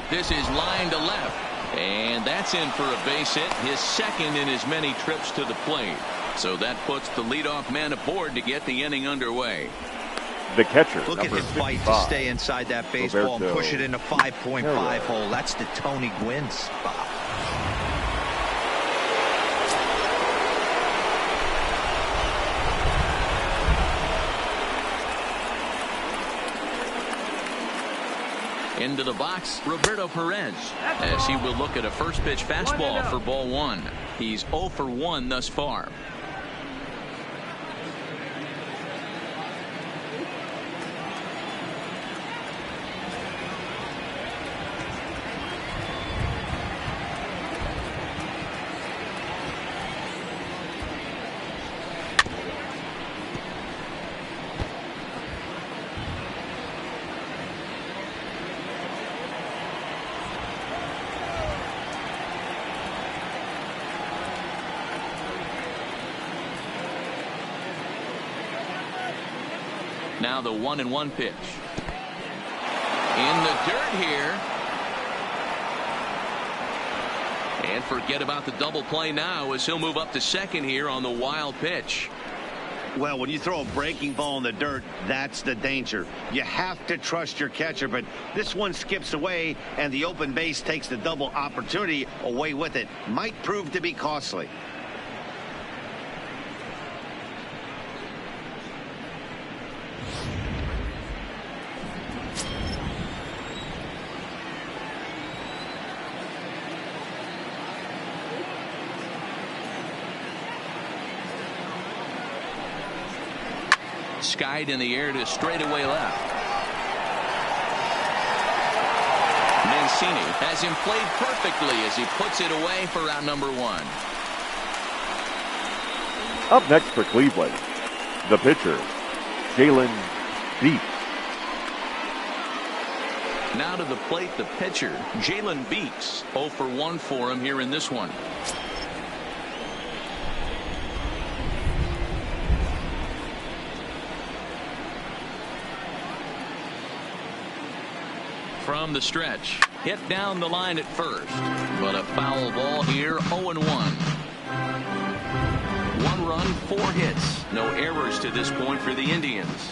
This is line to left. And that's in for a base hit. His second in as many trips to the plate. So that puts the leadoff man aboard to get the inning underway. The catcher. Look at number him fight 55. to stay inside that baseball and push it into 5.5 hole. That's the Tony Gwynn spot. Into the box, Roberto Perez, as he will look at a first pitch fastball for ball 1. He's 0 for 1 thus far. Now the 1-1 pitch. In the dirt here. And forget about the double play now as he'll move up to second here on the wild pitch. Well, when you throw a breaking ball in the dirt, that's the danger. You have to trust your catcher, but this one skips away, and the open base takes the double opportunity away with it. Might prove to be costly. Skied in the air to straightaway left. Mancini has him played perfectly as he puts it away for out number 1. Up next for Cleveland, the pitcher, Jalen Beeks. Now to the plate, the pitcher, Jalen Beeks. 0 for 1 for him here in this one. From the stretch, hit down the line at first, but a foul ball here. 0-1. 1 run, 4 hits, no errors to this point for the Indians.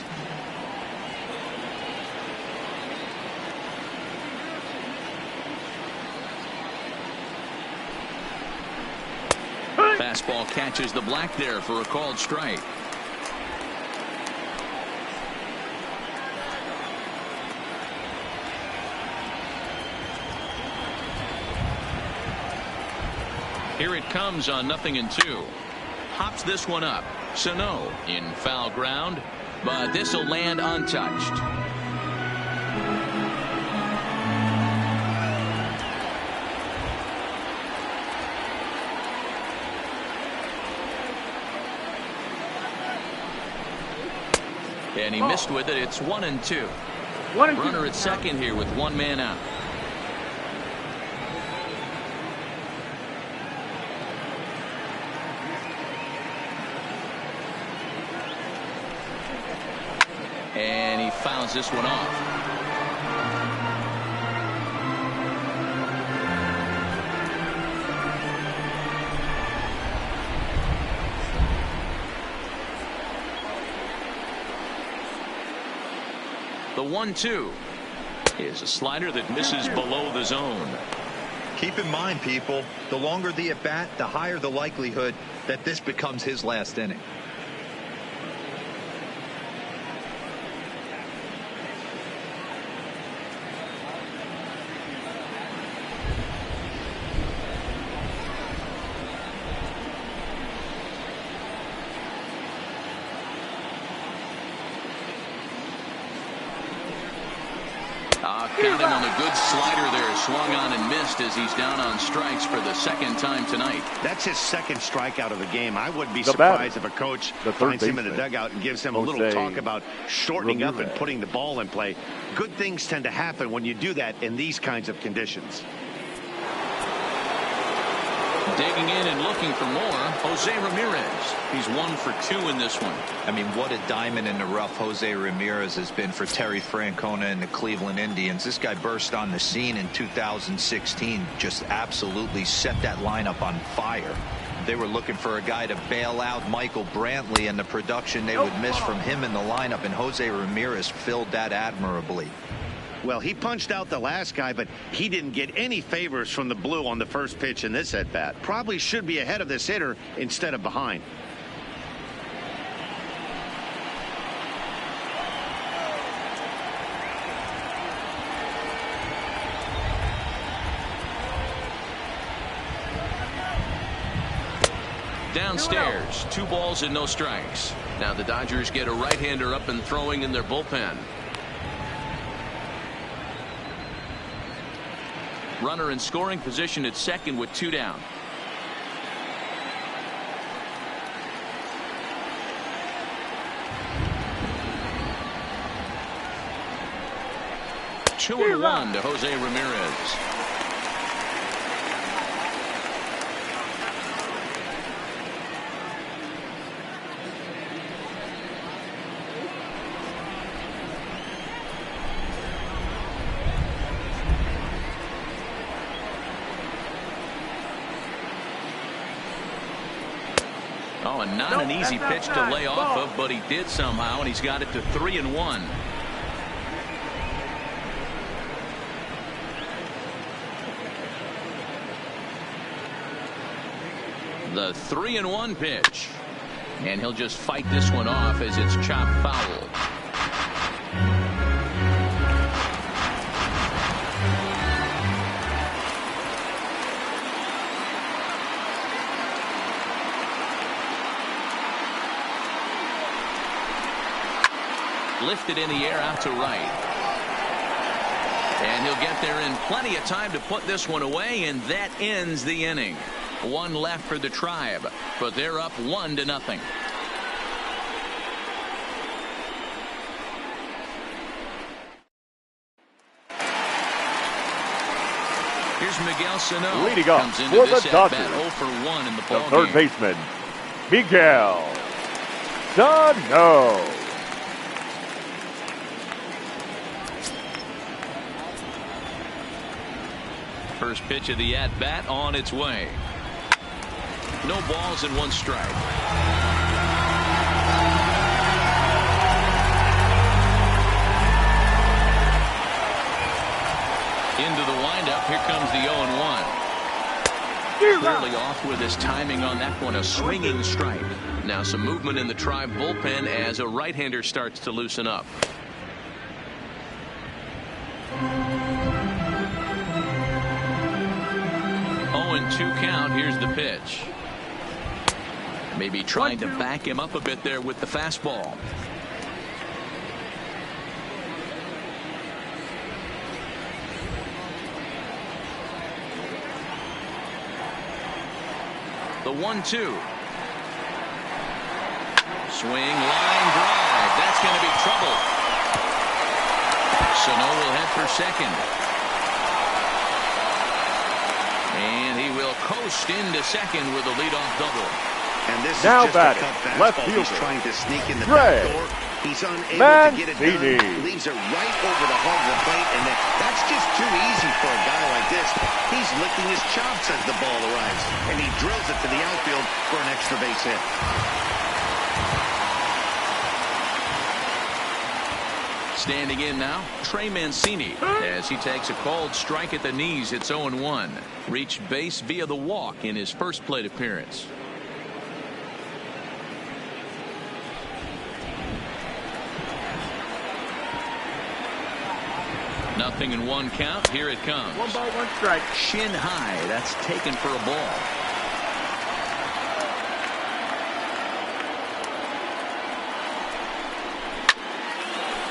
Fastball catches the black there for a called strike. Here it comes on 0-2. Hops this one up. Sano in foul ground. but this will land untouched. And he missed with it. It's 1-2. Runner at second here with one man out. And he fouls this one off. The 1-2 is a slider that misses below the zone. Keep in mind, people, the longer the at bat, the higher the likelihood that this becomes his last inning. Count him on a good slider there. Swung on and missed as he's down on strikes for the second time tonight. That's his second strikeout of the game. I wouldn't be surprised if a coach finds him in the dugout and gives him a little talk about shortening up and putting the ball in play. Good things tend to happen when you do that in these kinds of conditions. Digging in and looking for more, Jose Ramirez. He's 1 for 2 in this one. I mean, what a diamond in the rough Jose Ramirez has been for Terry Francona and the Cleveland Indians. This guy burst on the scene in 2016, just absolutely set that lineup on fire. They were looking for a guy to bail out Michael Brantley and the production they would miss from him in the lineup, and Jose Ramirez filled that admirably. Well, he punched out the last guy, but he didn't get any favors from the blue on the first pitch in this at-bat. Probably should be ahead of this hitter instead of behind. Downstairs, 2 balls and no strikes. Now the Dodgers get a right-hander up and throwing in their bullpen. Runner in scoring position at second with 2 down. Two and 1 to Jose Ramirez. Oh, and not an easy pitch to lay off of, but he did somehow, and he's got it to 3-1. The 3-1 pitch, and he'll just fight this one off as it's chopped foul. Lifted in the air out to right. And he'll get there in plenty of time to put this one away, and that ends the inning. 1 left for the Tribe, but they're up 1-0. Here's Miguel Sano. Leading up comes into for this the Dodgers, 0 for 1 in the ball third game. baseman, Miguel Sano. First pitch of the at-bat on its way. No balls and 1 strike. Into the windup. Here comes the 0-1. Clearly off with his timing on that one. A swinging strike. Now some movement in the Tribe bullpen as a right-hander starts to loosen up. 0-2 count. Here's the pitch. Maybe trying to back him up a bit there with the fastball. The 1-2. Swing, line drive. That's going to be trouble. Sano will head for second. And he will coast into second with a leadoff double. And this is Now just batting, a cut fastball. left He's fielder, trying to sneak in the Trey back door. He's unable to get it Mancini. done. Leaves it right over the heart of the plate, and that's just too easy for a guy like this. He's licking his chops as the ball arrives, and he drills it to the outfield for an extra base hit. Standing in now, Trey Mancini, as he takes a called strike at the knees. It's 0-1. Reached base via the walk in his first plate appearance. Nothing in one count. Here it comes. 1 ball, 1 strike. Shin high. That's taken for a ball.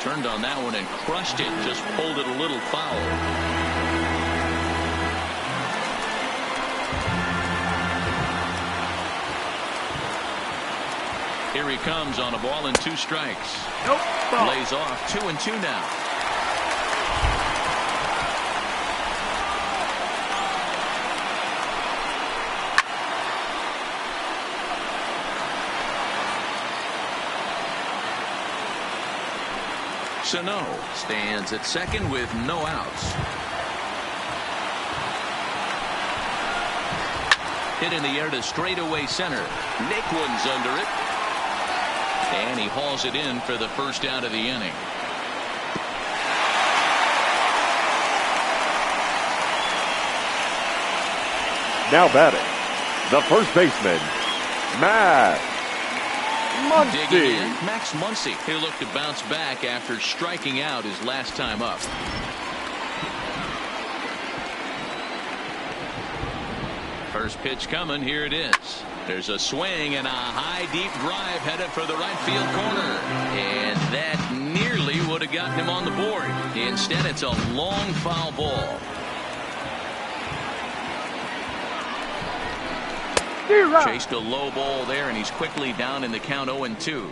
Turned on that one and crushed it. Just pulled it a little foul. Here he comes on a ball and 2 strikes. Nope. Ball. Lays off 2-2 now. Sano stands at second with no outs. Hit in the air to straightaway center. Nick one's under it. And he hauls it in for the first out of the inning. Now batting, the first baseman, Max Digging in, Muncy. Max Muncy. He'll look to bounce back after striking out his last time up. First pitch coming. Here it is. There's a swing and a high deep drive headed for the right field corner. And that nearly would have gotten him on the board. Instead, it's a long foul ball. Chased a low ball there, and he's quickly down in the count 0-2.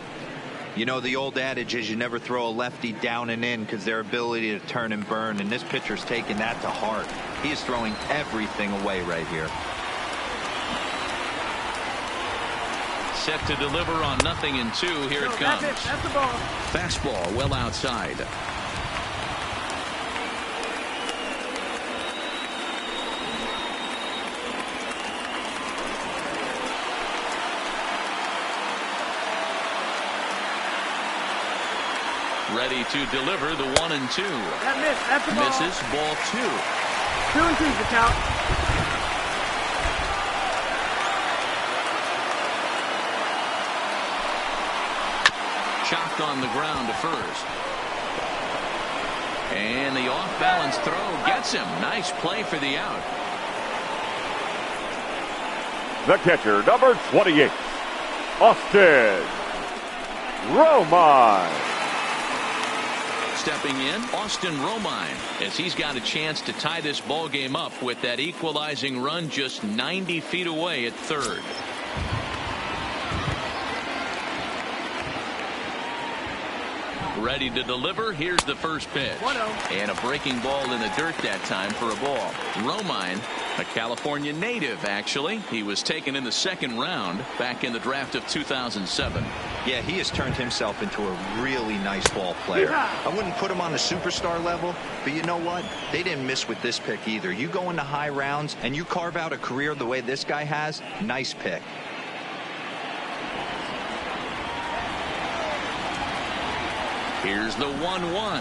You know, the old adage is you never throw a lefty down and in because their ability to turn and burn, and this pitcher's taking that to heart. He is throwing everything away right here. Set to deliver on 0-2. Here it comes. That's the ball. Fastball well outside. Ready to deliver the 1-2. That missed. That's the ball. Misses. Ball 2. 2-2's the count. Chopped on the ground to first. And the off-balance throw gets him. Nice play for the out. The catcher, number 28, Austin Romine. Stepping in, Austin Romine, as he's got a chance to tie this ball game up with that equalizing run just 90 feet away at third. Ready to deliver. Here's the first pitch. 1-0. And a breaking ball in the dirt that time for a ball. Romine, a California native, actually. He was taken in the second round back in the draft of 2007. Yeah, he has turned himself into a really nice ball player. I wouldn't put him on the superstar level, but you know what? They didn't miss with this pick either. You go into high rounds and you carve out a career the way this guy has, nice pick. Here's the 1-1.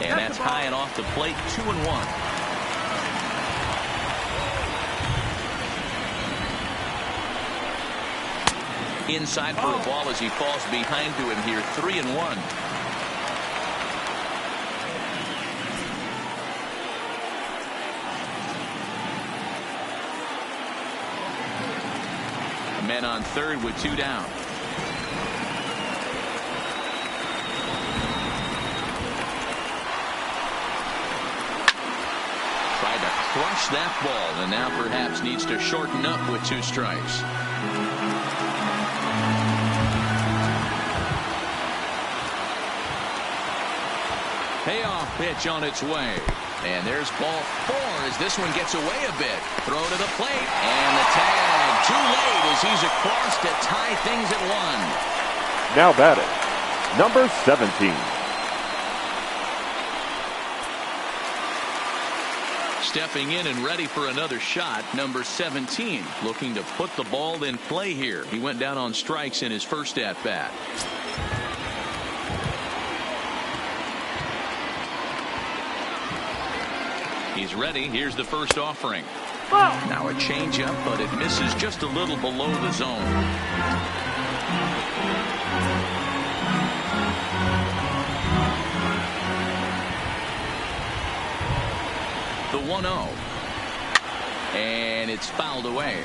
And that's high and off the plate, 2-1. Inside for a ball as he falls behind to him here, 3-1. A man on third with 2 down. Tried to crushed that ball, and now perhaps needs to shorten up with 2 strikes. Payoff pitch on its way. And there's ball 4 as this one gets away a bit. Throw to the plate. And the tag too late as he's across to tie things at 1. Now batting, number 17. Stepping in and ready for another shot, number 17, looking to put the ball in play here. He went down on strikes in his first at-bat. He's ready. Here's the first offering. Now a changeup, but it misses just a little below the zone. The 1-0. And it's fouled away.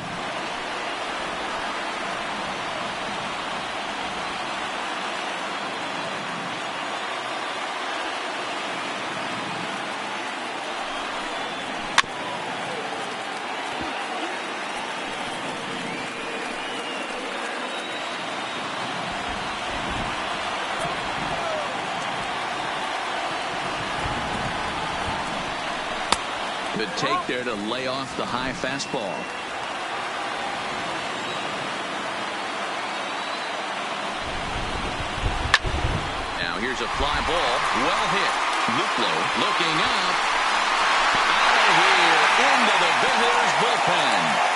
Good take there to lay off the high fastball. Now here's a fly ball. Well hit. Luplow looking up. Out of here into the visitors' bullpen.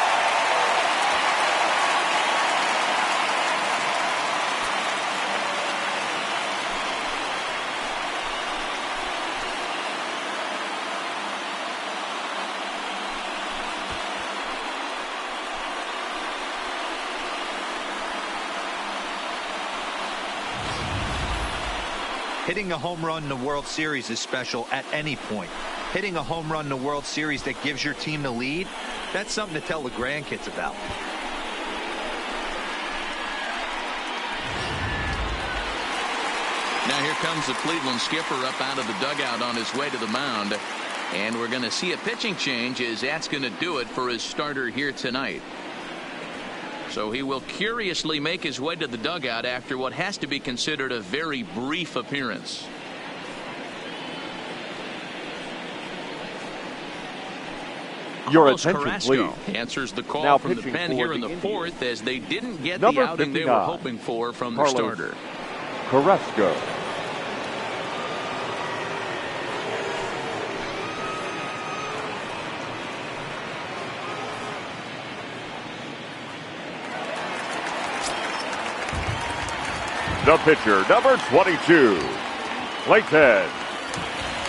Hitting a home run in the World Series is special at any point. Hitting a home run in the World Series that gives your team the lead, that's something to tell the grandkids about. Now here comes the Cleveland skipper up out of the dugout on his way to the mound. And we're going to see a pitching change as that's going to do it for his starter here tonight. So he will curiously make his way to the dugout after what has to be considered a very brief appearance. Your Carlos attention, Carrasco please. answers the call Now from the pitching pen for here in the the Indians. 4th as they didn't get Number the outing they were 59, hoping for from Carlos the starter. Carrasco. The pitcher, number 22, Clayton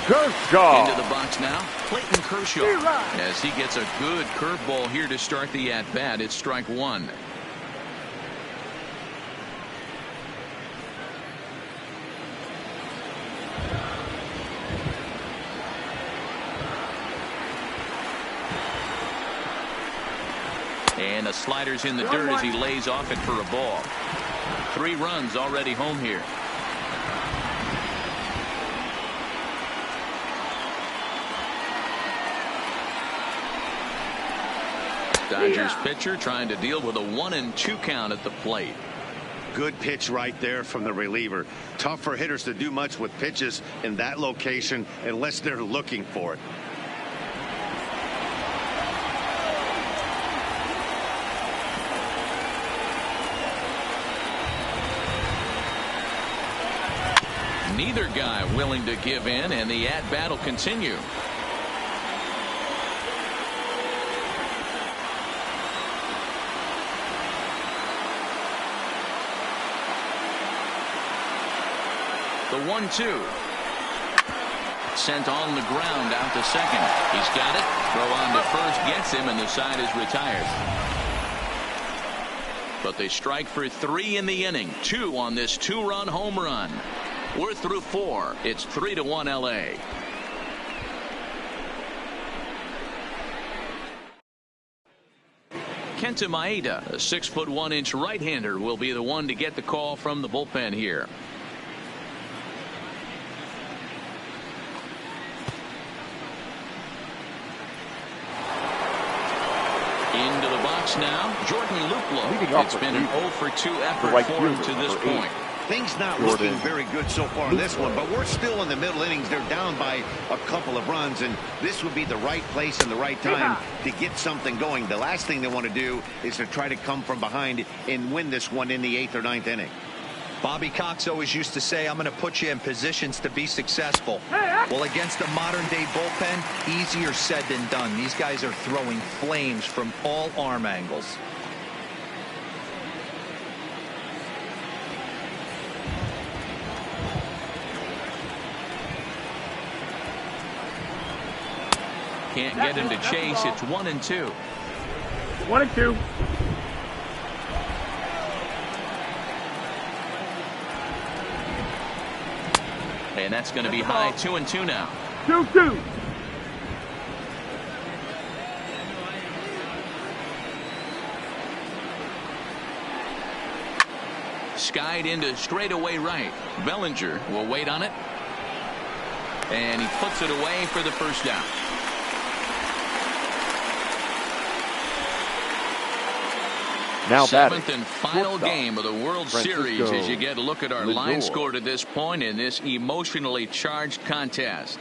Kershaw. Into the box now, Clayton Kershaw. As he gets a good curveball here to start the at-bat. It's strike 1. And the slider's in the dirt as he lays off it for a ball. 3 runs already home here. Dodgers pitcher trying to deal with a 1-2 count at the plate. Good pitch right there from the reliever. Tough for hitters to do much with pitches in that location unless they're looking for it. Neither guy willing to give in, and the at-bat will continue. The 1-2. Sent on the ground out to second. He's got it. Throw on to first gets him, and the side is retired. But they strike for 3 in the inning. 2 on this 2-run home run. We're through 4. It's 3-1 LA. Kenta Maeda, a 6'1" right-hander, will be the one to get the call from the bullpen here. Into the box now, Jordan Luplow. It's been an 0 for 2 effort for him to this point. Things not looking very good so far in this one, but we're still in the middle innings. They're down by a couple of runs, and this would be the right place and the right time to get something going. The last thing they want to do is to try to come from behind and win this one in the 8th or 9th inning. Bobby Cox always used to say, I'm going to put you in positions to be successful. Well, against a modern-day bullpen, easier said than done. These guys are throwing flames from all arm angles. Can't get him to chase. It's 1-2. 1-2. And that's going to be high. 2-2 now. 2-2. Skied into straightaway right. Bellinger will wait on it. And he puts it away for the first down. Now Seventh batting, and final game of the World Series as you get a look at our line Lindor. score to this point in this emotionally charged contest.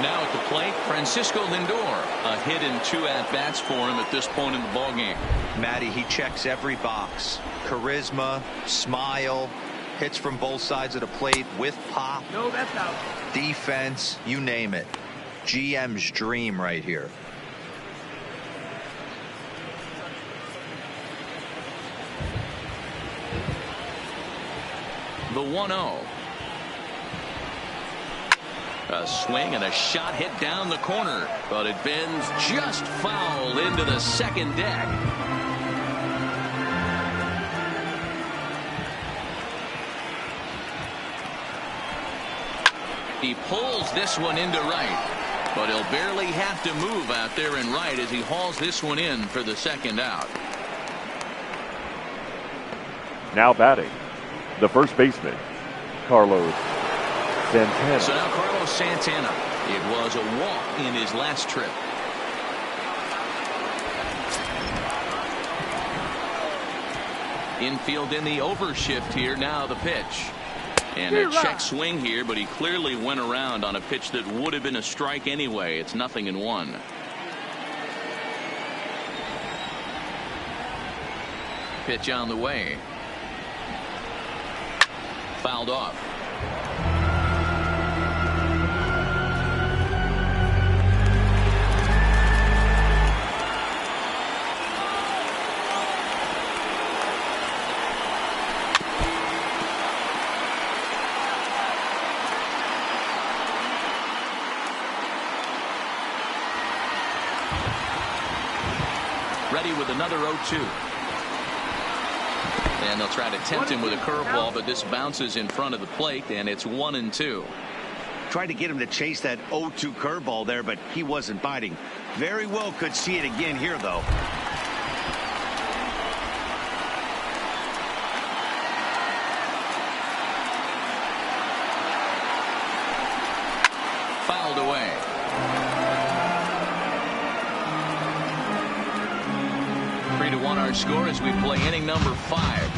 Now at the plate, Francisco Lindor. A hit in 2 at-bats for him at this point in the ballgame. Matty, he checks every box. Charisma, smile, hits from both sides of the plate with pop. No, that's out. Defense, you name it. GM's dream right here. The 1-0. A swing and a shot hit down the corner, but it bends just foul into the second deck. He pulls this one into right. But he'll barely have to move out there in right as he hauls this one in for the second out. Now batting, the first baseman, Carlos Santana. So now Carlos Santana. It was a walk in his last trip. Infield in the overshift here. Now the pitch. And a check swing here, but he clearly went around on a pitch that would have been a strike anyway. It's 0-1. Pitch on the way. Fouled off. Ready with another 0-2. And they'll try to tempt him with a curveball, but this bounces in front of the plate, and it's 1-2. Tried to get him to chase that 0-2 curveball there, but he wasn't biting. Very well could see it again here, though. Fouled away. Three to 1 our score as we play inning number 5.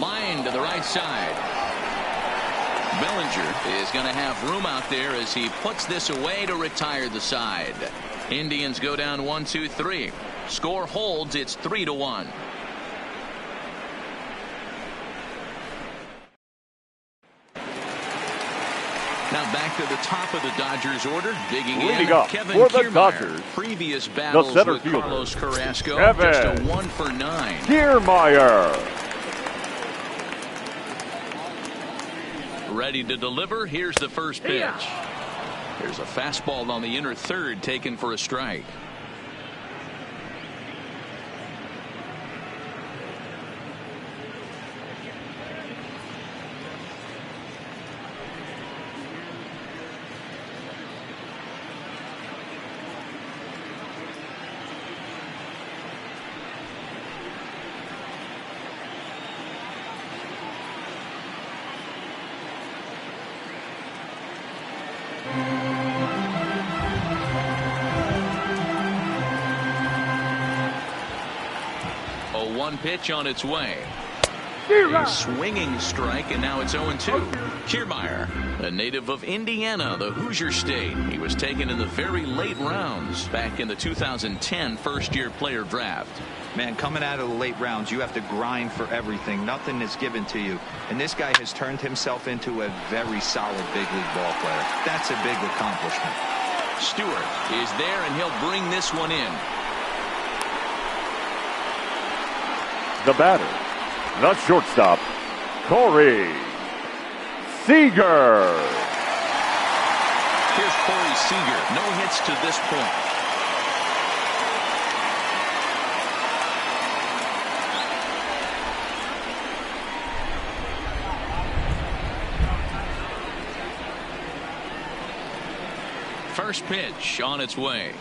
Line to the right side. Bellinger is going to have room out there as he puts this away to retire the side. Indians go down 1-2-3. Score holds. It's 3-1. Now back to the top of the Dodgers order, digging in. Kevin for the Kiermaier. Dodgers, Previous battles center with fielder, Carlos Carrasco, Kevin just a 1 for 9. Kiermaier. Ready to deliver. Here's the first pitch. There's a fastball on the inner third taken for a strike. 0-1 pitch on its way. Zero. A swinging strike, and now it's 0-2. Kiermaier, a native of Indiana, the Hoosier State. He was taken in the very late rounds back in the 2010 first-year player draft. Man, coming out of the late rounds, you have to grind for everything. Nothing is given to you. And this guy has turned himself into a very solid big league ball player. That's a big accomplishment. Stewart is there, and he'll bring this one in. The batter, the shortstop, Corey Seager. Here's Corey Seager. No hits to this point. First pitch on its way.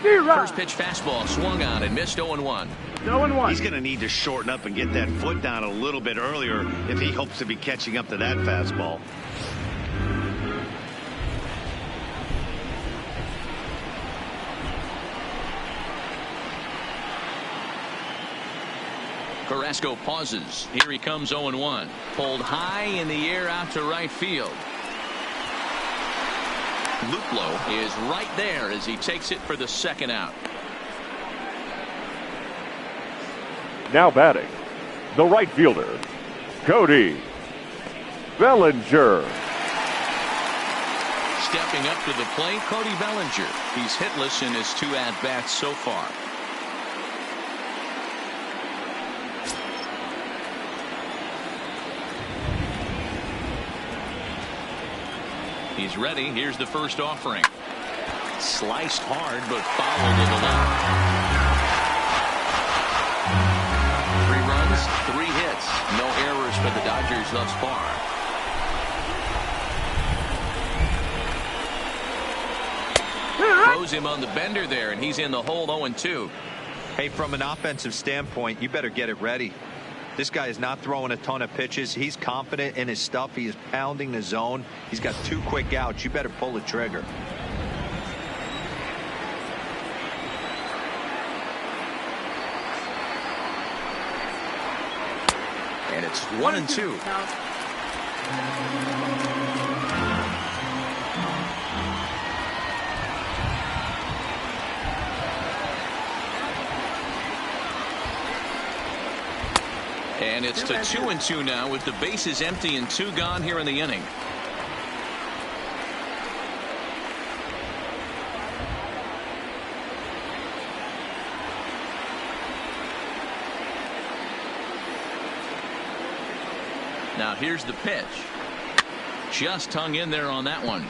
Zero. First pitch fastball swung on and missed. 0-1. 0-1. He's going to need to shorten up and get that foot down a little bit earlier if he hopes to be catching up to that fastball. Carrasco pauses. Here he comes. 0-1. Pulled high in the air out to right field. Luplow is right there as he takes it for the second out. Now batting, the right fielder, Cody Bellinger. Stepping up to the plate, Cody Bellinger. He's hitless in his 2 at-bats so far. He's ready. Here's the first offering. Sliced hard, but fouled to the left. 3 runs, 3 hits. No errors for the Dodgers thus far. Throws him on the bender there, and he's in the hole. 0-2. Hey, from an offensive standpoint, you better get it ready. This guy is not throwing a ton of pitches. He's confident in his stuff. He is pounding the zone. He's got 2 quick outs. You better pull the trigger. And it's 1-2. And it's to 2-2 now with the bases empty and 2 gone here in the inning. Now here's the pitch. Just hung in there on that one.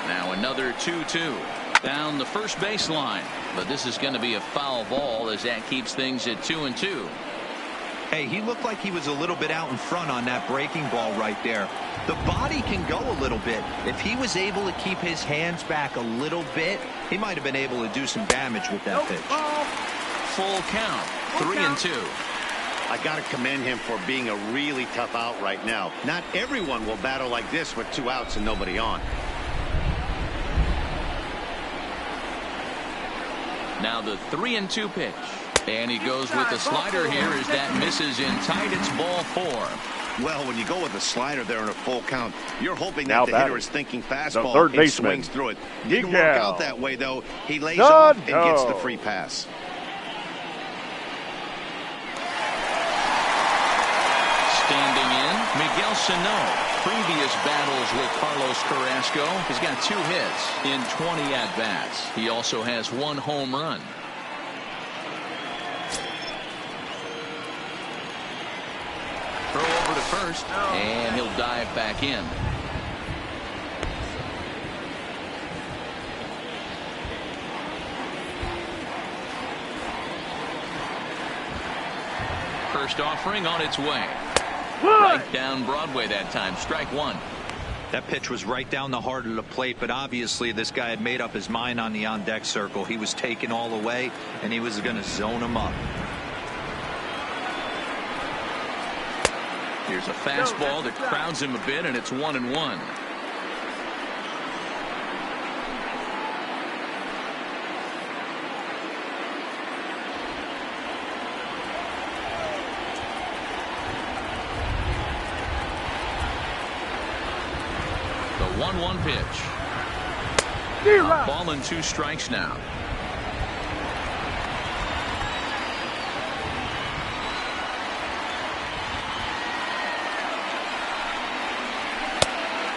Now another 2-2 down the first baseline, but this is going to be a foul ball as that keeps things at 2-2. Hey, he looked like he was a little bit out in front on that breaking ball right there. The body can go a little bit. If he was able to keep his hands back a little bit, he might have been able to do some damage with that pitch. Full count, 3-2. I got to commend him for being a really tough out right now. Not everyone will battle like this with 2 outs and nobody on. Now the 3-2 pitch. And he goes with the slider here as that misses in tight. It's ball 4. Well, when you go with a slider there in a full count, you're hoping Now that the hitter batting, is thinking the fastball third and baseman, swings through it. Didn't Miguel work out that way, though. He lays off and gets the free pass. Standing in, Miguel Sano. Previous battles with Carlos Carrasco. He's got 2 hits in 20 at-bats. He also has 1 home run. Throw over to first, and he'll dive back in. First offering on its way. Right down Broadway that time. Strike 1. That pitch was right down the heart of the plate, but obviously this guy had made up his mind on the on-deck circle. He was taken all the way, and he was going to zone him up. Here's a fastball that crowds him a bit, and it's 1-1. The 1-1 pitch. Ball and 2 strikes now.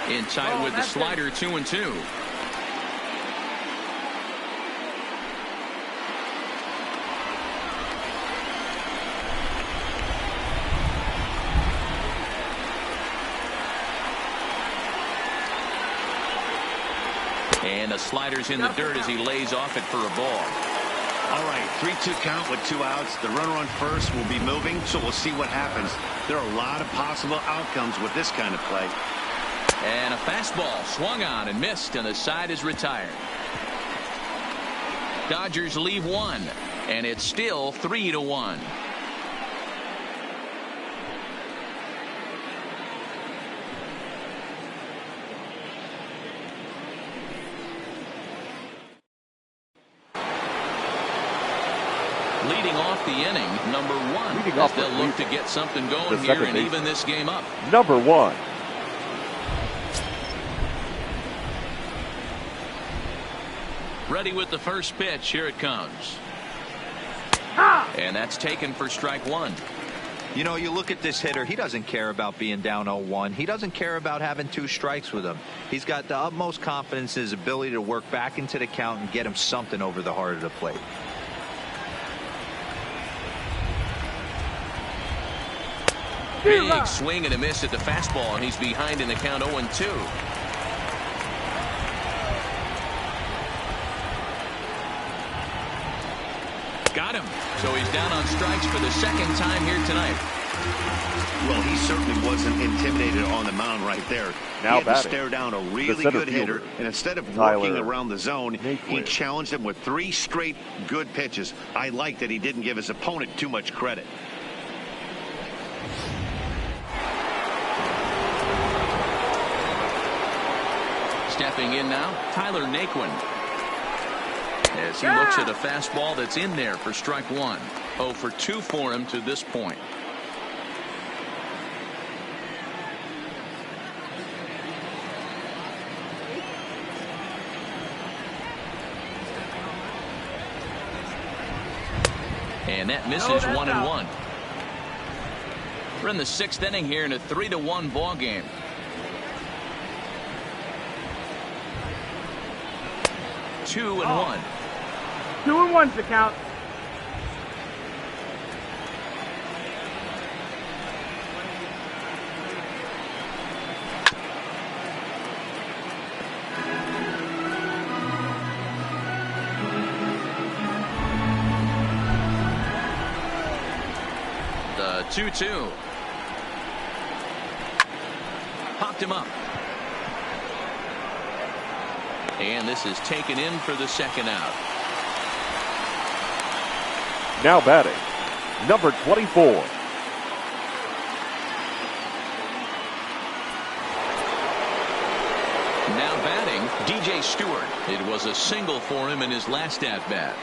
In tight with the slider, 2-2. And the slider's in the dirt as he lays off it for a ball. All right, 3-2 count with 2 outs. The runner on first will be moving, so we'll see what happens. There are a lot of possible outcomes with this kind of play. And a fastball swung on and missed, and the side is retired. Dodgers leave 1, and it's still 3-1. Leading off the inning, number 1, as they'll look to get something going here and even this game up. Number 1. Ready with the first pitch. Here it comes. And that's taken for strike 1. You know, you look at this hitter, he doesn't care about being down 0-1. He doesn't care about having 2 strikes with him. He's got the utmost confidence in his ability to work back into the count and get him something over the heart of the plate. Big swing and a miss at the fastball, and he's behind in the count 0-2. Got him. So he's down on strikes for the second time here tonight. Well, he certainly wasn't intimidated on the mound right there. Now he had to stare down a really good hitter, and instead of working around the zone, he challenged him with 3 straight good pitches. I like that he didn't give his opponent too much credit. Stepping in now, Tyler Naquin. As he looks at a fastball that's in there for strike 1. 0 for 2 for him to this point. And that misses 1-1. We're in the 6th inning here in a 3-1 ball game. Two and 1. 2-1's the count. The 2-2. Popped him up. And this is taken in for the second out. Now batting, number 24. Now batting, DJ Stewart. It was a single for him in his last at-bat.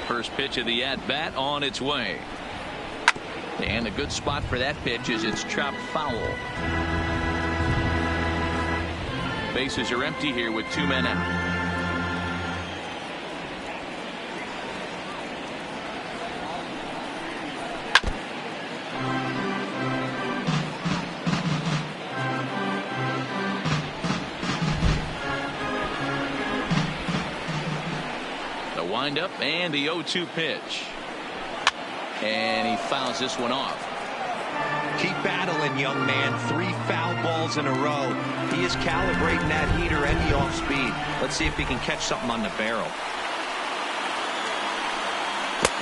First pitch of the at-bat on its way. And a good spot for that pitch is it's chopped foul. Bases are empty here with 2 men out. The windup and the 0-2 pitch. And he fouls this one off. Keep battling, young man. 3 foul balls in a row. He is calibrating that heater and the off speed. Let's see if he can catch something on the barrel.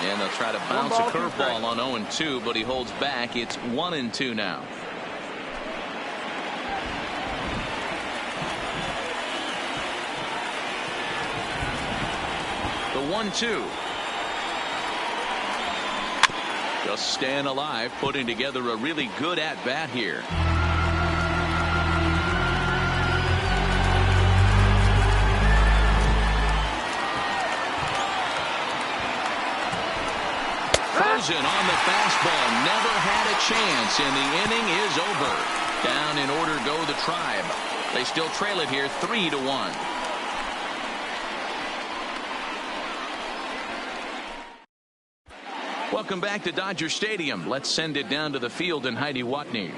And they'll try to bounce a curveball on 0-2, but he holds back. It's 1-2 now. The 1-2. Just staying alive, putting together a really good at-bat here. Frozen on the fastball. Never had a chance, and the inning is over. Down in order go the Tribe. They still trail it here 3-1. Welcome back to Dodger Stadium. Let's send it down to the field and Heidi Watney.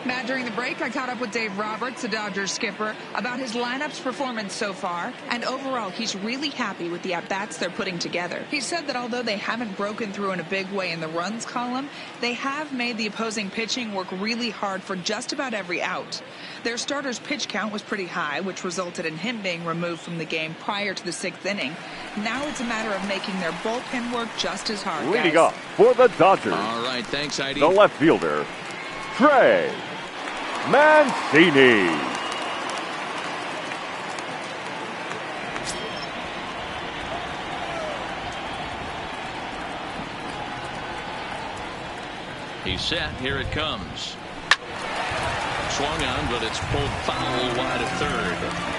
Matt, during the break, I caught up with Dave Roberts, the Dodgers skipper, about his lineup's performance so far, and overall, he's really happy with the at-bats they're putting together. He said that although they haven't broken through in a big way in the runs column, they have made the opposing pitching work really hard for just about every out. Their starter's pitch count was pretty high, which resulted in him being removed from the game prior to the 6th inning. Now it's a matter of making their bullpen work just as hard, Leading guys. up for the Dodgers. All right, thanks, Heidi. The left fielder, Trey Mancini. He's set. Here it comes. Swung on, but it's pulled foul wide of third.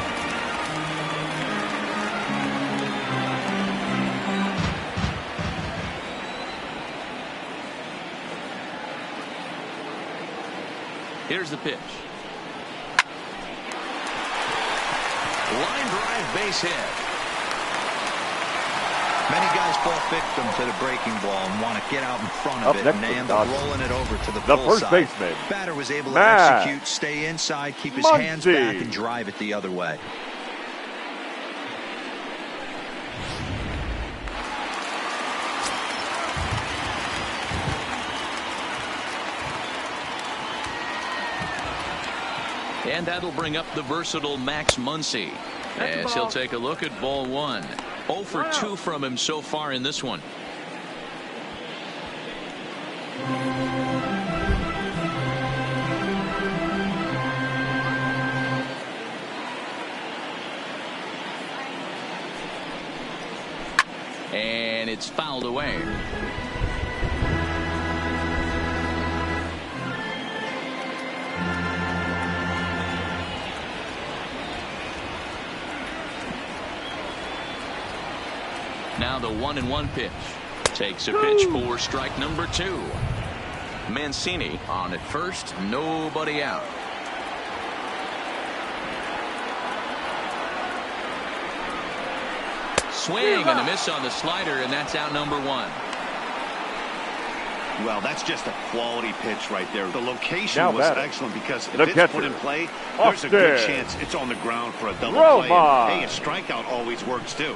Here's the pitch. Line drive, base hit. Many guys fall victim to the breaking ball and want to get out in front of it, and they end up rolling it over to the full first side. baseman, Batter was able to Matt execute, stay inside, keep his Muncy. hands back, and drive it the other way. And that'll bring up the versatile Max Muncy as he'll take a look at ball one. 0 for 2 from him so far in this one. And it's fouled away. Now the 1-1 pitch. Takes a pitch for strike number 2. Mancini on at first, nobody out. Swing and a miss on the slider, and that's out number 1. Well, that's just a quality pitch right there. The location Now was batting. excellent because if The it's catcher, put in play, there's a good Austin chance it's on the ground for a double Romine. play. And, hey, a strikeout always works too.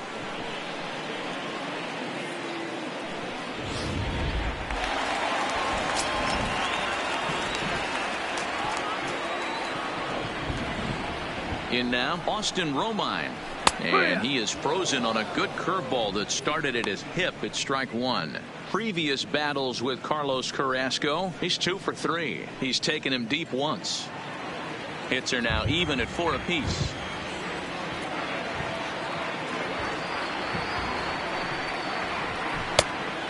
In now, Austin Romine. And he is frozen on a good curveball that started at his hip at strike 1. Previous battles with Carlos Carrasco, he's 2 for 3. He's taken him deep once. Hits are now even at 4 apiece.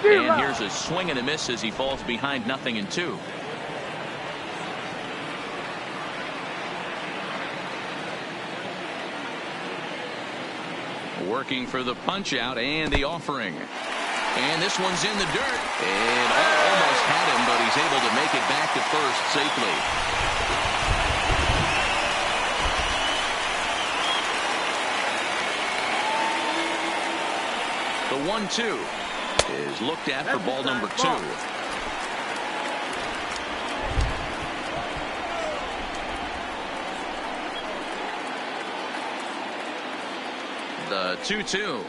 And here's a swing and a miss as he falls behind 0-2. Working for the punch out and the offering. And this one's in the dirt. And almost had him, but he's able to make it back to first safely. The 1-2 is looked at for ball number 2. The 2-2.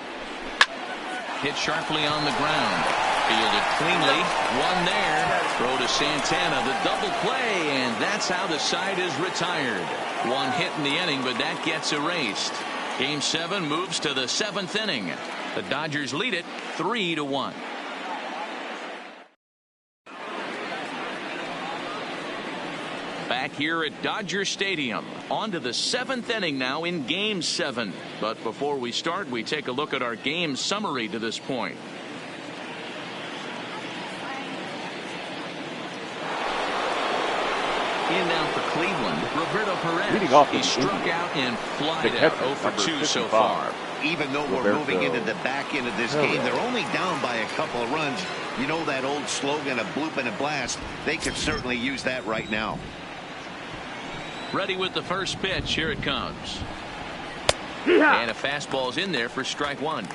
Hit sharply on the ground. Fielded cleanly. One there. Throw to Santana. The double play. And that's how the side is retired. One hit in the inning, but that gets erased. Game 7 moves to the 7th inning. The Dodgers lead it 3-1. Back here at Dodger Stadium. On to the 7th inning now in Game 7. But before we start, we take a look at our game summary to this point. In now for Cleveland, Roberto Leading off Perez. He the struck out and flied the out catcher, 0 for 2 number so 55. far. Even though we're moving into the back end of this game, they're only down by a couple of runs. You know that old slogan of bloop and a blast? They could certainly use that right now. Ready with the first pitch. Here it comes. Yeah. And a fastball's in there for strike one.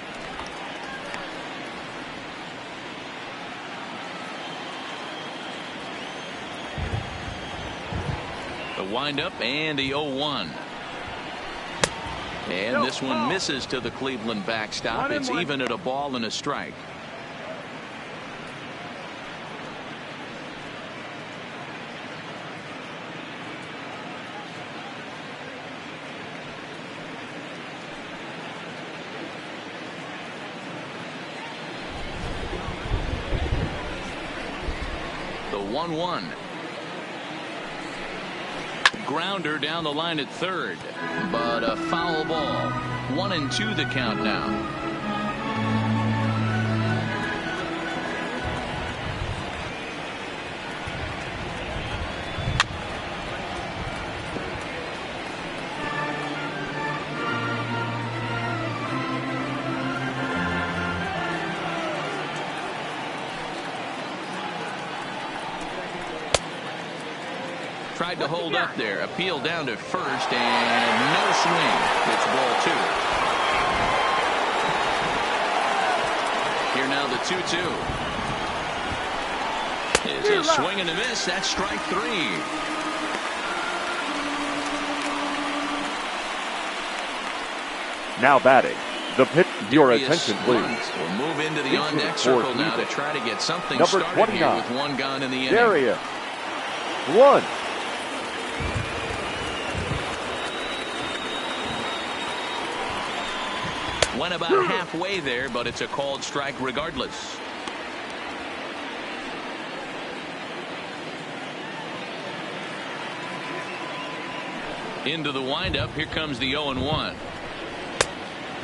The windup and the 0-1. And this one misses to the Cleveland backstop. It's even at a ball and a strike. The 1-1. Grounder down the line at third, but a foul ball. 1-2 the count now. Tried to hold up there. Appeal down to first, and no swing. It's ball two. Here now the 2-2. Is a swing and a miss. That's strike three. Now batting. The pitch. Your Darius attention, please. Will move into the Featuring on-deck for circle now to Cleveland. try to get something Number started here 29. with one gone in the inning. Darius. 1. Went about halfway there, but it's a called strike regardless. Into the windup. Here comes the 0-1.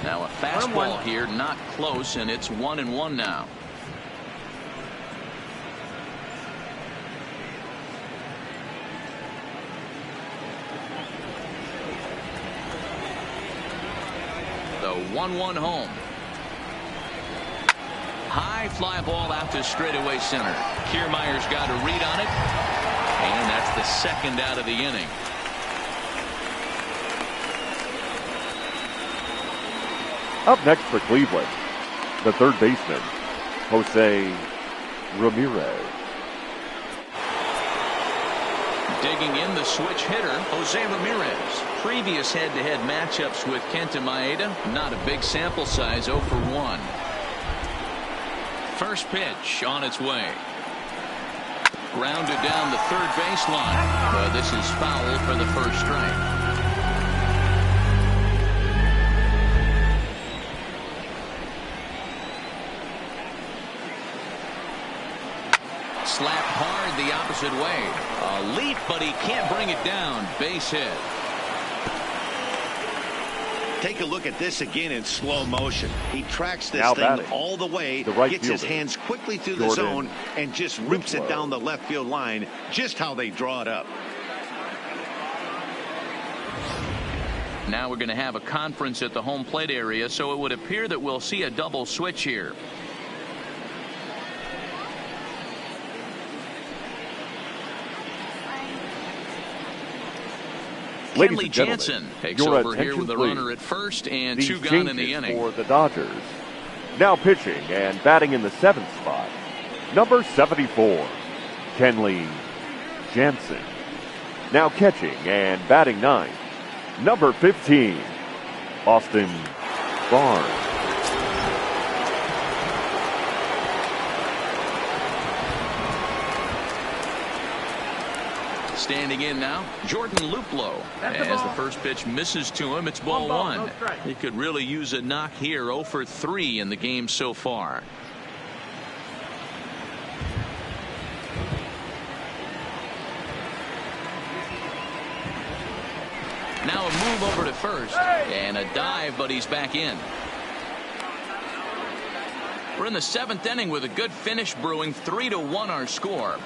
Now a fastball here, not close, and it's 1-1 now. The 1-1 home. High fly ball out to straightaway center. Kiermaier's got a read on it, and that's the second out of the inning. Up next for Cleveland, the third baseman, Jose Ramirez. Digging in the switch hitter, Jose Ramirez. Previous head-to-head matchups with Kenta Maeda, not a big sample size, 0 for 1. First pitch on its way. Grounded down the third baseline. But this is foul for the first strike. Slapped hard the opposite way. A leap, but he can't bring it down. Base hit. Take a look at this again in slow motion. He tracks this Now thing batting. all the way, The right gets his fielder, hands quickly through the Jordan zone, and just rips it Winslow. down the left field line, just how they draw it up. Now we're going to have a conference at the home plate area, so it would appear that we'll see a double switch here. Ladies Kenley and gentlemen, Jansen takes your over here attention, with a please. runner at first and These 2 gone in the changes inning. for the Dodgers. Now pitching and batting in the 7th spot, number 74, Kenley Jansen. Now catching and batting 9th, number 15, Austin Barnes. Standing in now, Jordan Luplow. As the first pitch misses to him, it's ball one. No strike. He could really use a knock here. 0 for 3 in the game so far. Now a move over to first and a dive, but he's back in. We're in the 7th inning with a good finish brewing. 3-1 our score.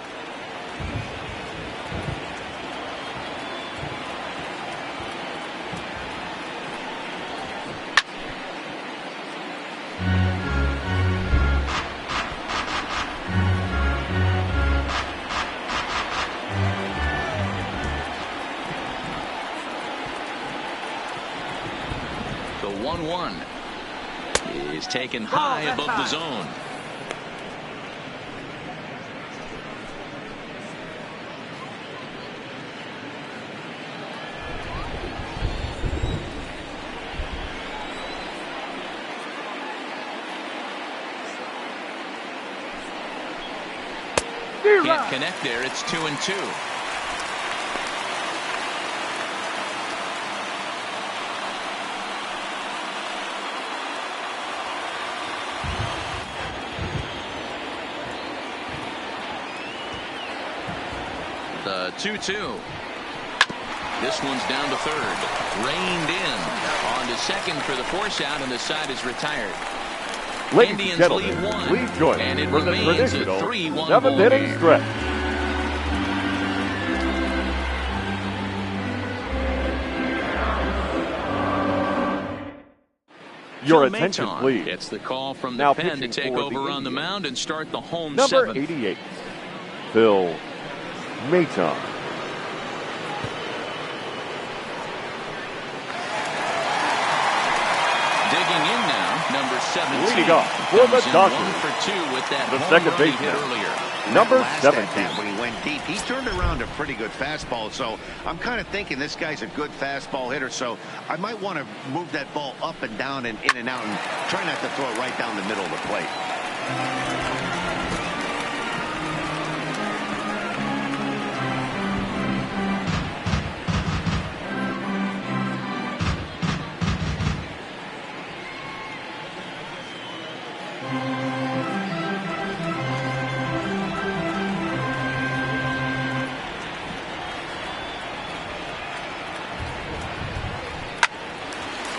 1-1. He's taken high above the zone. Can't connect there. It's 2-2. The 2-2. This one's down to third. Reined in. On to second for the force out, and the side is retired. Ladies Indians and gentlemen, lead 1, please join and it for the remains a traditional 3-1 seventh ball inning game. stretch. Your Joe attention, Maton please. gets the call from the Now pen to pitching take for over the on the Indians. mound and start the home Number seventh. 88, Phil Maton. Digging in now, number 17. Leading off for the Comes in Dodgers. 1 for 2 with that The home second run he hit baseman. earlier. Number Last 17. at bat when he went deep, he turned around a pretty good fastball. So I'm kind of thinking this guy's a good fastball hitter. So I might want to move that ball up and down and in and out and try not to throw it right down the middle of the plate.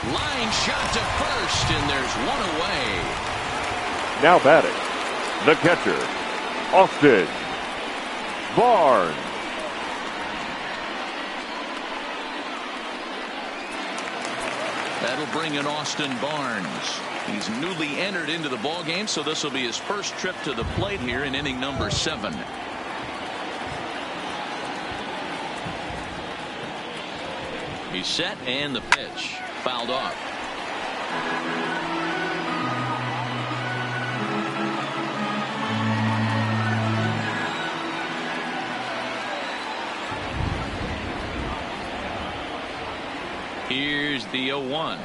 Line shot to first, and there's one away. Now batting, the catcher, Austin Barnes. That'll bring in Austin Barnes. He's newly entered into the ball game, so this will be his first trip to the plate here in inning number 7. He's set, and the pitch fouled off. Here's the 0-1.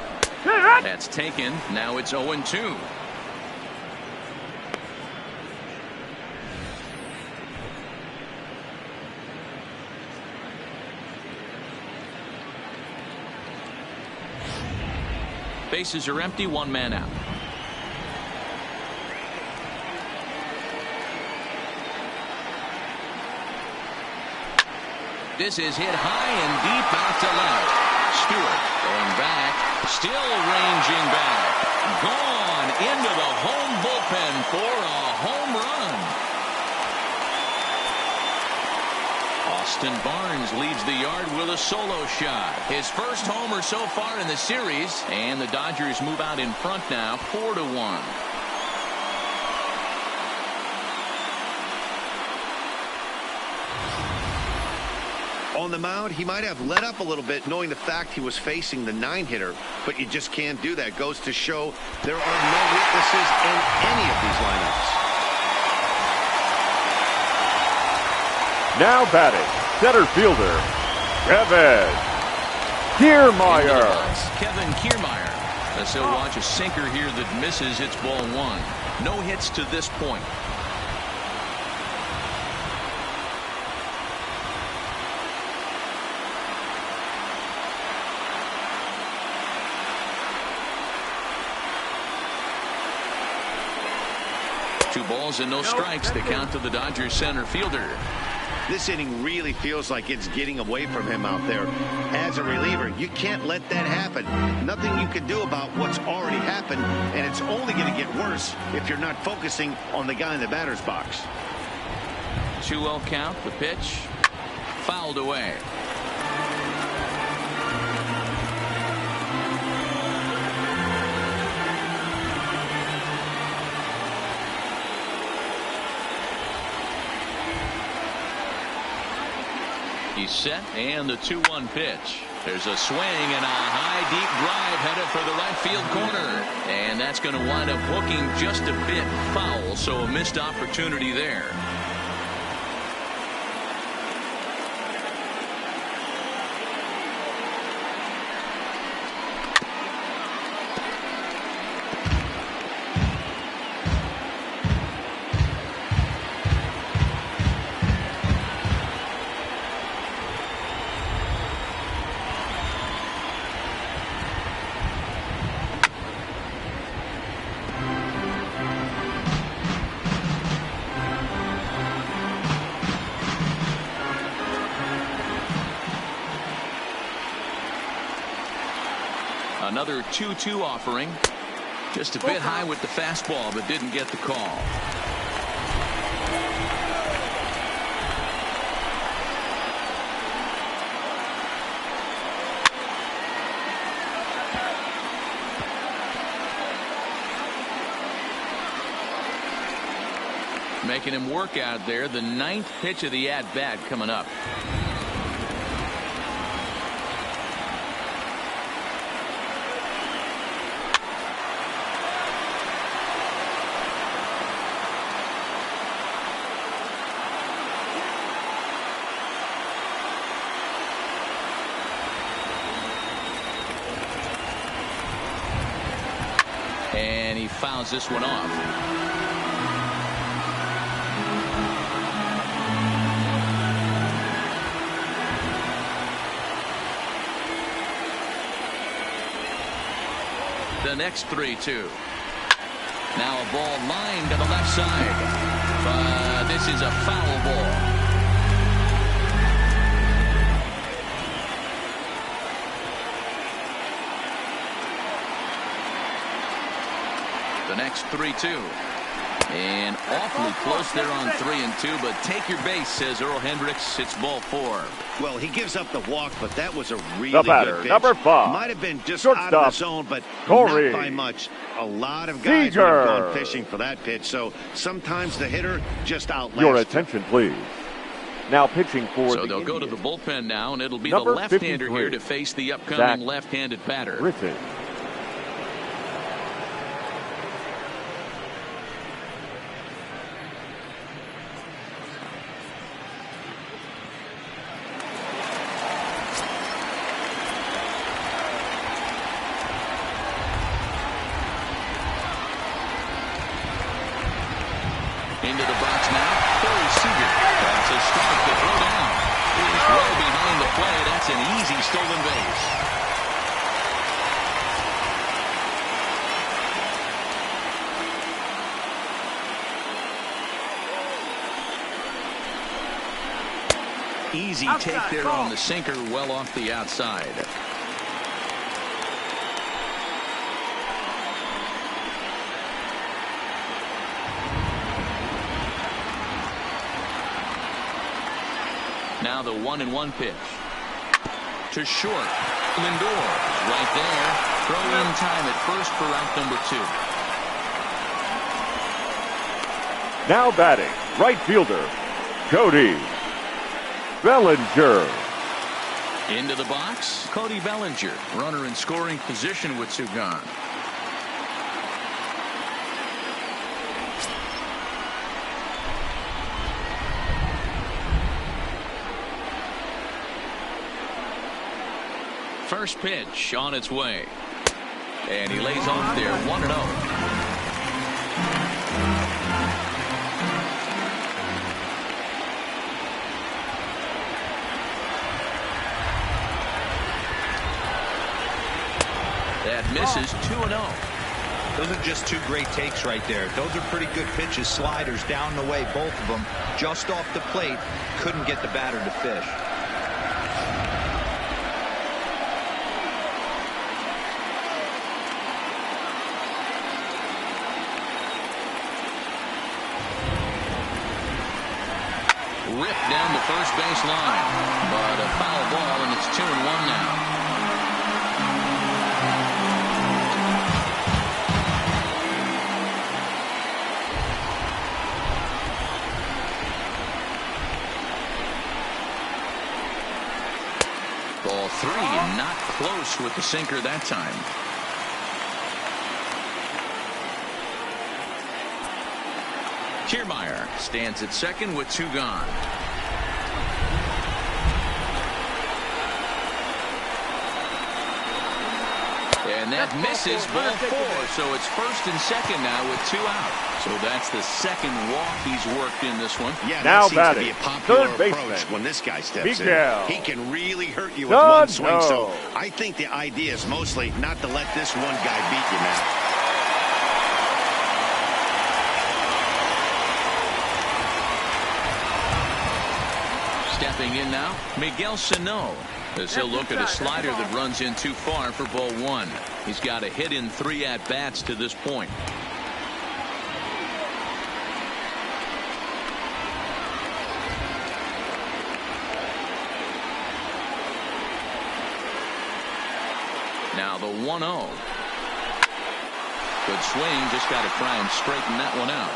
That's taken. Now it's 0-2. Bases are empty, one man out. This is hit high and deep out to left. Stewart going back, still ranging back. Gone into the home bullpen for a home run. Austin Barnes leaves the yard with a solo shot. His first homer so far in the series, and the Dodgers move out in front now, 4-1. On the mound, he might have let up a little bit knowing the fact he was facing the 9-hitter, but you just can't do that. Goes to show there are no weaknesses in any of these lineups. Now batting, center fielder, Kevin Kiermaier. Kevin Kiermaier. Let's watch a sinker here that misses. It's ball 1. No hits to this point. Two balls and no strikes. The count to the Dodgers center fielder. This inning really feels like it's getting away from him out there. As a reliever, you can't let that happen. Nothing you can do about what's already happened, and it's only going to get worse if you're not focusing on the guy in the batter's box. 2-0 count. The pitch fouled away. He's set, and the 2-1 pitch. There's a swing and a high, deep drive headed for the right field corner. And that's going to wind up hooking just a bit foul, so a missed opportunity there. Another 2-2 offering. Just a bit high with the fastball, but didn't get the call. Making him work out there. The 9th pitch of the at-bat coming up. And he fouls this one off. The next 3-2. Now a ball lined to the left side. But this is a foul ball. The next 3-2. And awfully close there on 3-2, but take your base, says Earl Hendricks. It's ball 4. Well, he gives up the walk, but that was a really the batter, good pitch. number 5. Might have been just shortstop, out of the zone, but Corey not by much. A lot of guys would have gone fishing for that pitch, so sometimes the hitter just outlasts. Your attention, please. Now pitching for so the they'll Indians. go to the bullpen now, and it'll be Number the left-hander 53, here to face the upcoming Zach left-handed batter. Britton. Into the box now, Corey Seager. That's a strike to throw down. He's well behind the play. That's an easy stolen base. Easy take there on the sinker, well off the outside. Now the 1-1 pitch. To short. Lindor right there. Throw in time at first for out number 2. Now batting, right fielder, Cody Bellinger. Into the box, Cody Bellinger. Runner in scoring position with Sugan. First pitch on its way. And he lays off there 1-0. That misses 2-0. Those are just 2 great takes right there. Those are pretty good pitches. Sliders down the way, both of them. Just off the plate. Couldn't get the batter to fish. Ripped down the first base line. But a foul ball, and it's 2-1 now. Ball 3, not close with the sinker that time. Kiermaier stands at second with 2 gone. And that misses, ball 4. So it's first and second now with 2 out. So that's the second walk he's worked in this one. Yeah, now that seems to be a popular third approach baseman, when this guy steps Miguel. in. He can really hurt you with one swing. So I think the idea is mostly not to let this one guy beat you, man. Stepping in now, Miguel Sano, as he'll look at a slider that runs in too far for ball 1. He's got a hit in 3 at-bats to this point. Now the 1-0. Good swing, just got to try and straighten that one out.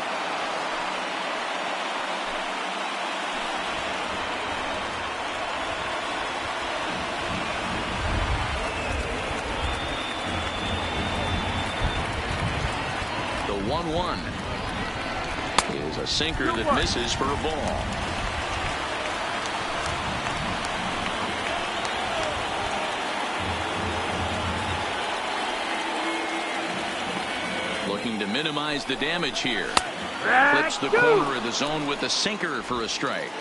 The 1-1 is a sinker that misses for a ball. Looking to minimize the damage here. Clips the corner of the zone with a sinker for a strike.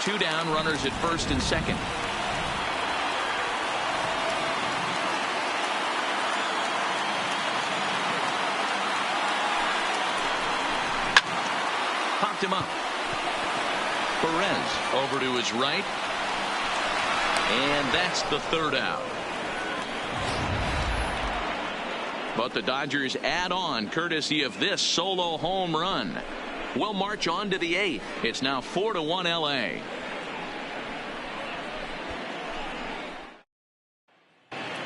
Two down, runners at first and second. Popped him up. Perez over to his right. And that's the third out. But the Dodgers add on courtesy of this solo home run. We'll march on to the 8th. It's now 4-1 LA.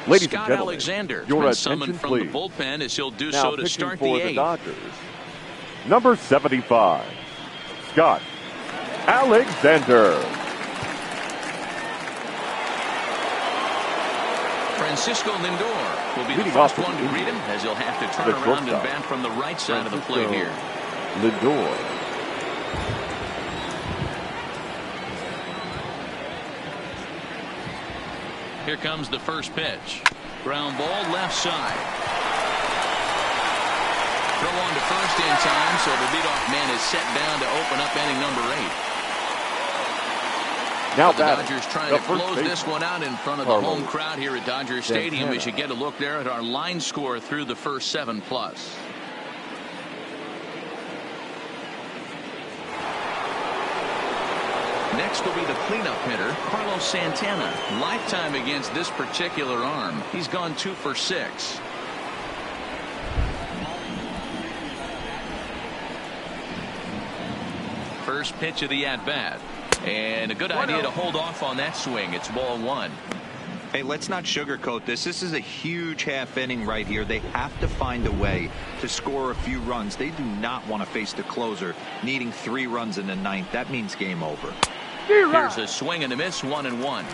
Ladies Scott and gentlemen, Alexander your been summoned attention, from please. the bullpen as he'll do Now so to pitching start for the the 8th. Dodgers, number 75, Scott Alexander. Francisco Lindor will be the Leading first off one to with greet him as he'll have to turn the around and shortstop, bat from the right side of the plate here. Lindor. Here comes the first pitch. Ground ball left side. Throw on to first in time, so the leadoff man is set down to open up inning number 8. Now The Dodgers trying to close this one out in front of the home Carlos crowd here at Dodger Stadium. As you get a look there at our line score through the first 7+. Next will be the cleanup hitter, Carlos Santana. Lifetime against this particular arm. He's gone 2 for 6. First pitch of the at-bat. And a good idea to hold off on that swing. It's ball 1. Hey, let's not sugarcoat this. This is a huge half inning right here. They have to find a way to score a few runs. They do not want to face the closer needing 3 runs in the 9th. That means game over. Here's a swing and a miss, 1-1.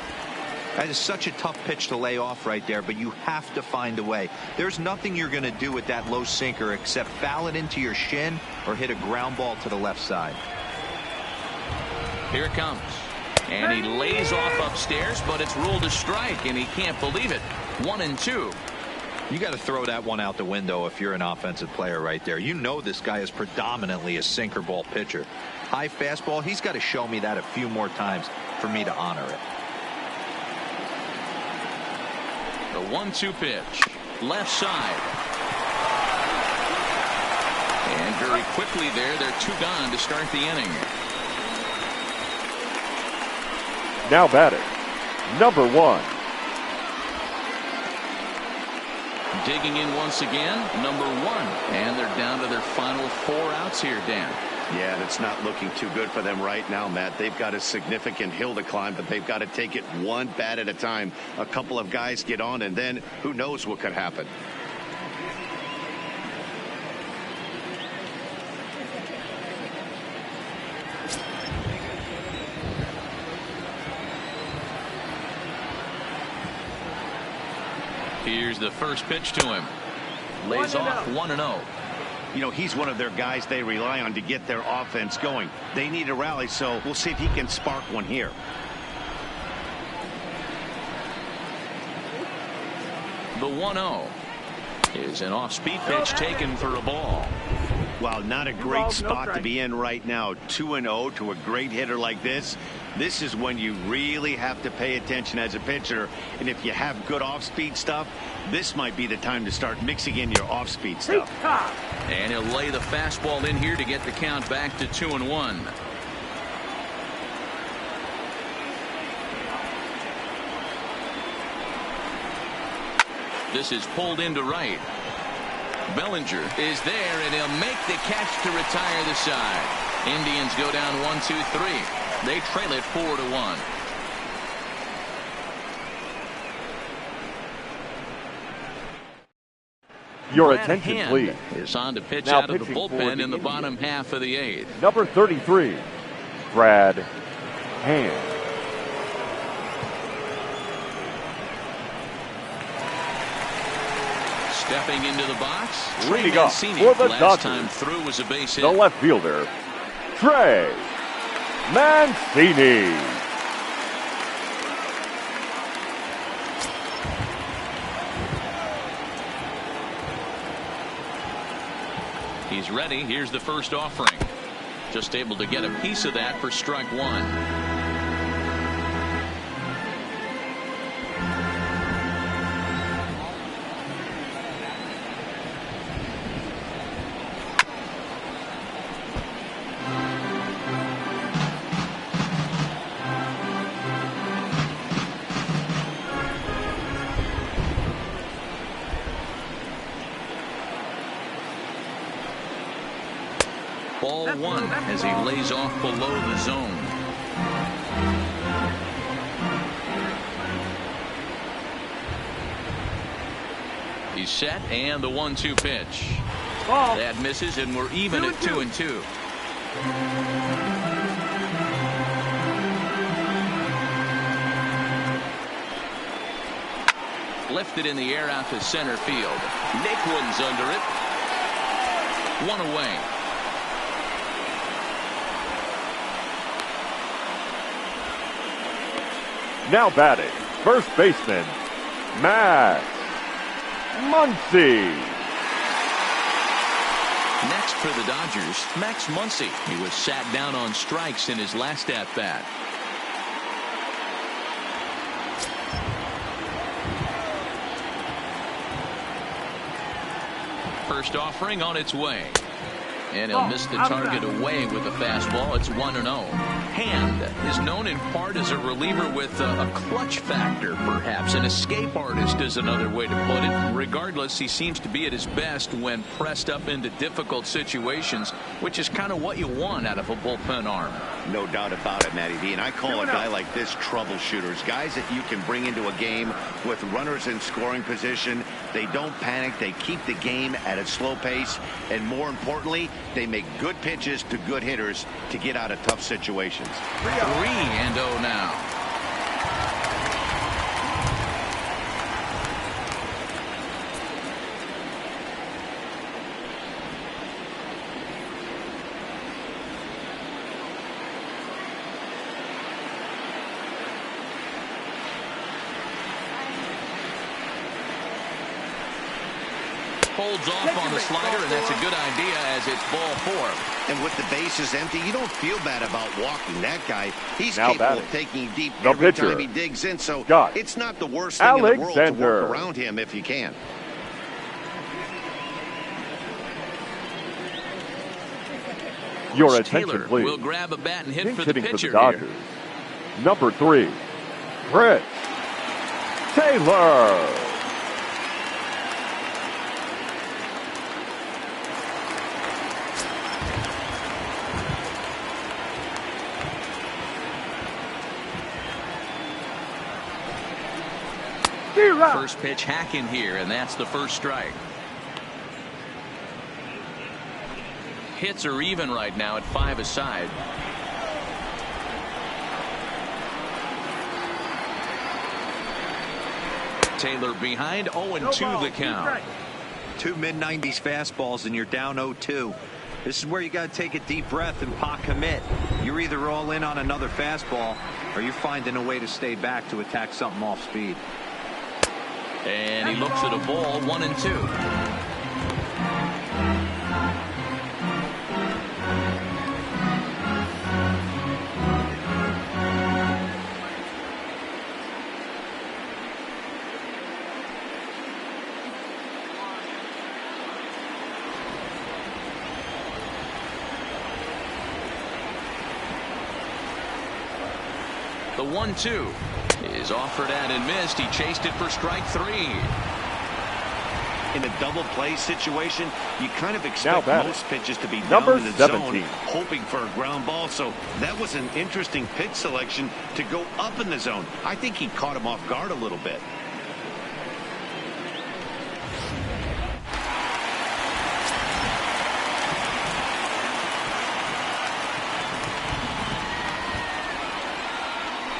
That is such a tough pitch to lay off right there, but you have to find a way. There's nothing you're going to do with that low sinker except foul it into your shin or hit a ground ball to the left side. Here it comes. And he lays off upstairs, but it's ruled a strike, and he can't believe it. 1-2. You got to throw that one out the window if you're an offensive player right there. You know this guy is predominantly a sinker ball pitcher. High fastball, he's got to show me that a few more times for me to honor it. The 1-2 pitch. Left side. And very quickly there, they're 2 gone to start the inning. Now batting, number 1. Digging in once again, number 1. And they're down to their final 4 outs here, Dan. Yeah, that's not looking too good for them right now, Matt. They've got a significant hill to climb, but they've got to take it one bat at a time. A couple of guys get on, and then who knows what could happen. Here's the first pitch to him. Lays off 1-0. You know, he's one of their guys they rely on to get their offense going. They need a rally, so we'll see if he can spark one here. The 1-0 is an off-speed pitch taken for a ball. Well, not a great spot to be in right now. 2-0 to a great hitter like this. This is when you really have to pay attention as a pitcher. And if you have good off-speed stuff, this might be the time to start mixing in your off-speed stuff. And he'll lay the fastball in here to get the count back to 2-1. This is pulled into right. Bellinger is there, and he'll make the catch to retire the side. Indians go down 1-2-3. They trail it 4-1. Your Brad attention, Hand please. is on to pitch Now out of the pitching for bullpen the in the Indians. bottom half of the 8th. Number 33, Brad Hand. Stepping into the box, Trey Leading up Mancini. for the Last Dodgers, time through was a base hit. the left fielder, Trey Mancini. He's ready. Here's the first offering. Just able to get a piece of that for strike 1. Ball 1 as he lays off below the zone. He's set, and the 1-2 pitch. That misses, and we're even at 2-2. Lifted in the air out to center field. Naquin's under it. 1 away. Now batting, first baseman, Max Muncy. Next for the Dodgers, Max Muncy. He was sat down on strikes in his last at-bat. First offering on its way. And he'll miss the target away with the fastball. It's 1-0. Hand is known in part as a reliever with a clutch factor, perhaps. An escape artist is another way to put it. Regardless, he seems to be at his best when pressed up into difficult situations, which is kind of what you want out of a bullpen arm. No doubt about it, Matty V. And I call a guy like this troubleshooters. Guys that you can bring into a game with runners in scoring position. They don't panic. They keep the game at a slow pace. And more importantly, they make good pitches to good hitters to get out of tough situations. 3-0 now. Holds off on the slider, and that's a good idea as it's ball 4. And with the bases empty, you don't feel bad about walking that guy. He's Now capable batting, of taking deep the every pitcher, time he digs in, so Scott it's not the worst thing in the world to Alexander. work around him if you can. Your Chris attention, Taylor please. will grab a bat and hit Pinch for the hitting for pitcher the Dodgers. here. Number 3, Chris Taylor. First pitch hacking here, and that's the first strike. Hits are even right now at 5 aside. Taylor behind, 0-2 the count. 2 mid-90s fastballs and you're down 0-2. This is where you got to take a deep breath and pot commit. You're either all in on another fastball or you're finding a way to stay back to attack something off speed. And he looks at a ball, 1-2. The 1-2 is offered at and missed. He chased it for strike 3. In a double play situation, you kind of expect most pitches to be number down in the 17. zone, hoping for a ground ball. So that was an interesting pitch selection to go up in the zone. I think he caught him off guard a little bit.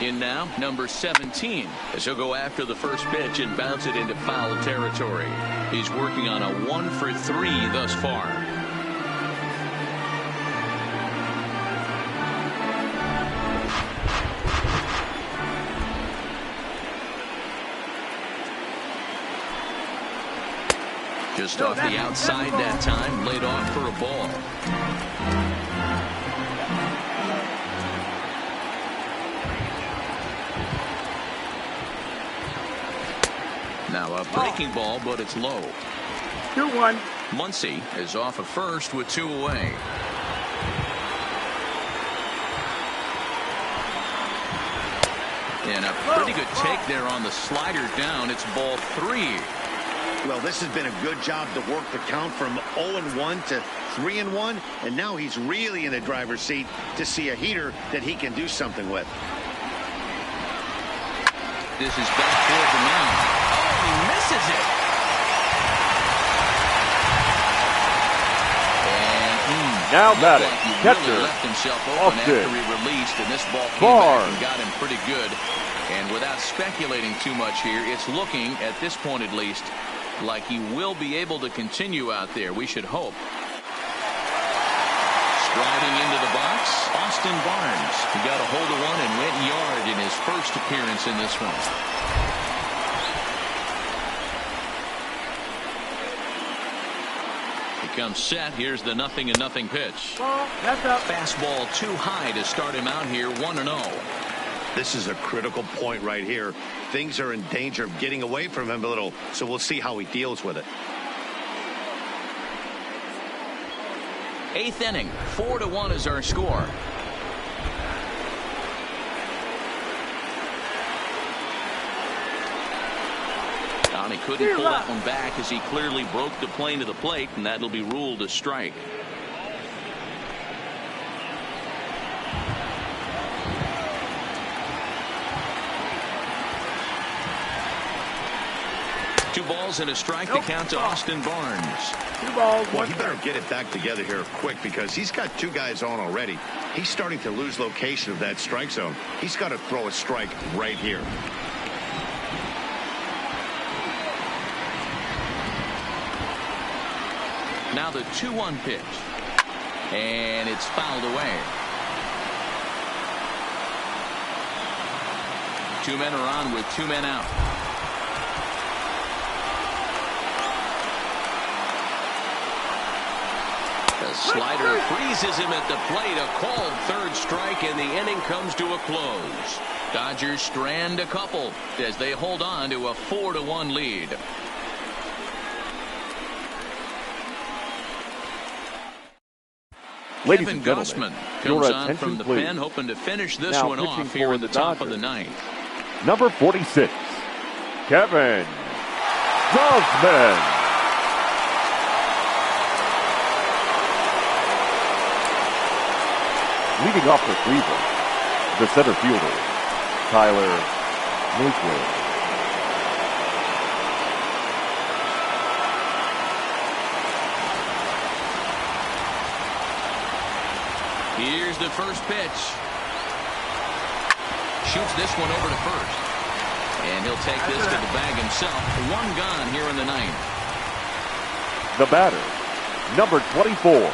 In now, number 17, as he'll go after the first pitch and bounce it into foul territory. He's working on a 1-for-3 thus far. Just off the outside that time, laid off for a ball. Now a breaking ball, but it's low. 2-1. Muncy is off at first with 2 away. And a pretty good take there on the slider down. It's ball 3. Well, this has been a good job to work the count from 0-1 to 3-1, and now he's really in the driver's seat to see a heater that he can do something with. This is back toward the mound. He misses it. And now batting, like catcher, really left himself open Austin after he released, and this ball came Barnes. back and got him pretty good. And without speculating too much here, it's looking, at this point at least, like he will be able to continue out there. We should hope. Striding into the box, Austin Barnes. He got a hold of one and went yard in his first appearance in this one. Comes set. Here's the 0-0 pitch. That's up. Fastball too high to start him out here, 1-0. This is a critical point right here. Things are in danger of getting away from him a little, so we'll see how he deals with it. 8th inning, 4-1 is our score. He couldn't pull that one back as he clearly broke the plane to the plate, and that'll be ruled a strike. Two balls and a strike to count to Austin Barnes. 2 balls, Well, 1 he better get it back together here quick because he's got 2 guys on already. He's starting to lose location of that strike zone. He's got to throw a strike right here. Now the 2-1 pitch. And it's fouled away. 2 men are on with 2 men out. The slider freezes him at the plate. A called 3rd strike, and the inning comes to a close. Dodgers strand a couple as they hold on to a 4-1 lead. Ladies Kevin and gentlemen, Gausman your comes on attention, from the please. pen, hoping to finish this Now one pitching off here for in the the top of the Dodgers. 9th. Number 46, Kevin Gausman. Leading off for Cleveland, the center fielder, Tyler Naquin. Here's the first pitch. Shoots this one over to first. And he'll take this to the bag himself. One gone here in the ninth. The batter, number 24.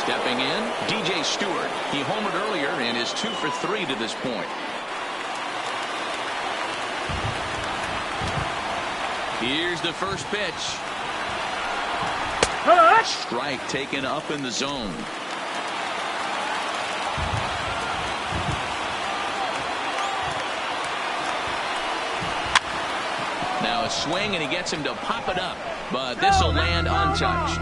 Stepping in, DJ Stewart. He homered earlier and is 2 for 3 to this point. Here's the first pitch. Strike taken up in the zone. Now a swing, and he gets him to pop it up, but this will land untouched.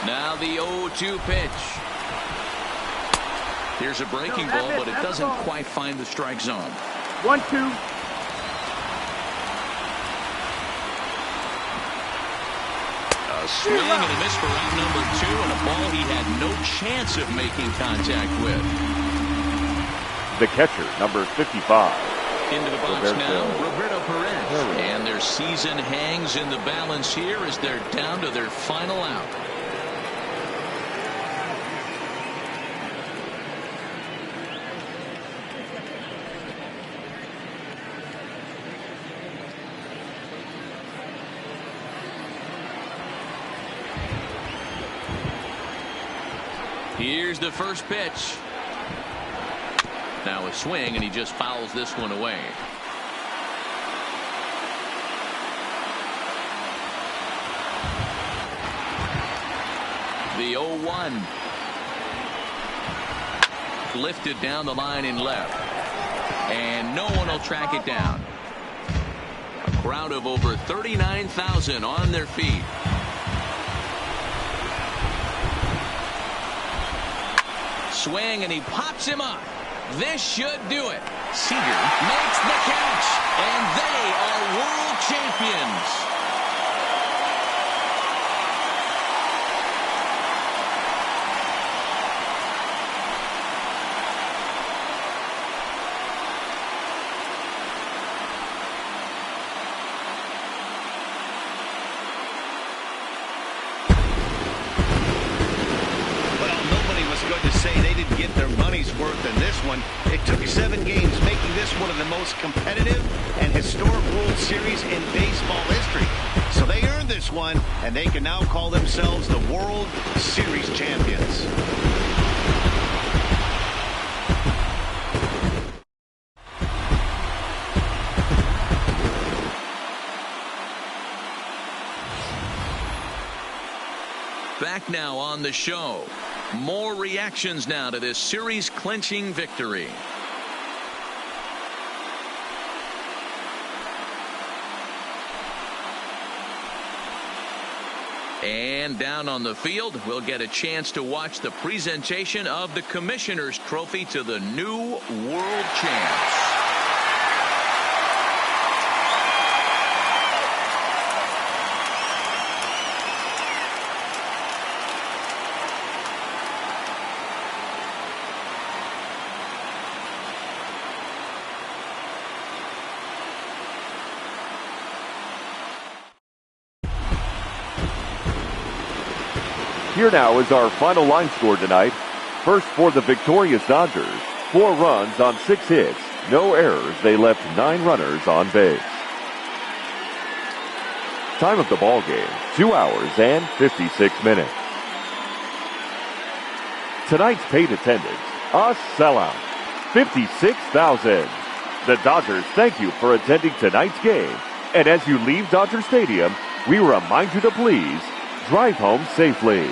Now the 0-2 pitch. Here's a breaking ball, but it doesn't quite find the strike zone. 1-2. A swing and a miss for out number 2, and a ball he had no chance of making contact with. The catcher, number 55. Into the box now, Roberto Perez. And their season hangs in the balance here as they're down to their final out. Here's the first pitch. Now a swing, and he just fouls this one away. The 0-1. Lifted down the line in left. And no one will track it down. A crowd of over 39,000 on their feet. Swing, and he pops him up. This should do it. Seager makes the catch, and they are world champions. It took 7 games, making this one of the most competitive and historic World Series in baseball history. So they earned this one, and they can now call themselves the World Series champions. Back now on the show. More reactions now to this series-clinching victory. And down on the field, we'll get a chance to watch the presentation of the Commissioner's Trophy to the new world champs. Here now is our final line score tonight. First for the victorious Dodgers, 4 runs on 6 hits, no errors. They left 9 runners on base. Time of the ball game, 2 hours and 56 minutes. Tonight's paid attendance, a sellout, 56,000. The Dodgers thank you for attending tonight's game. And as you leave Dodger Stadium, we remind you to please drive home safely.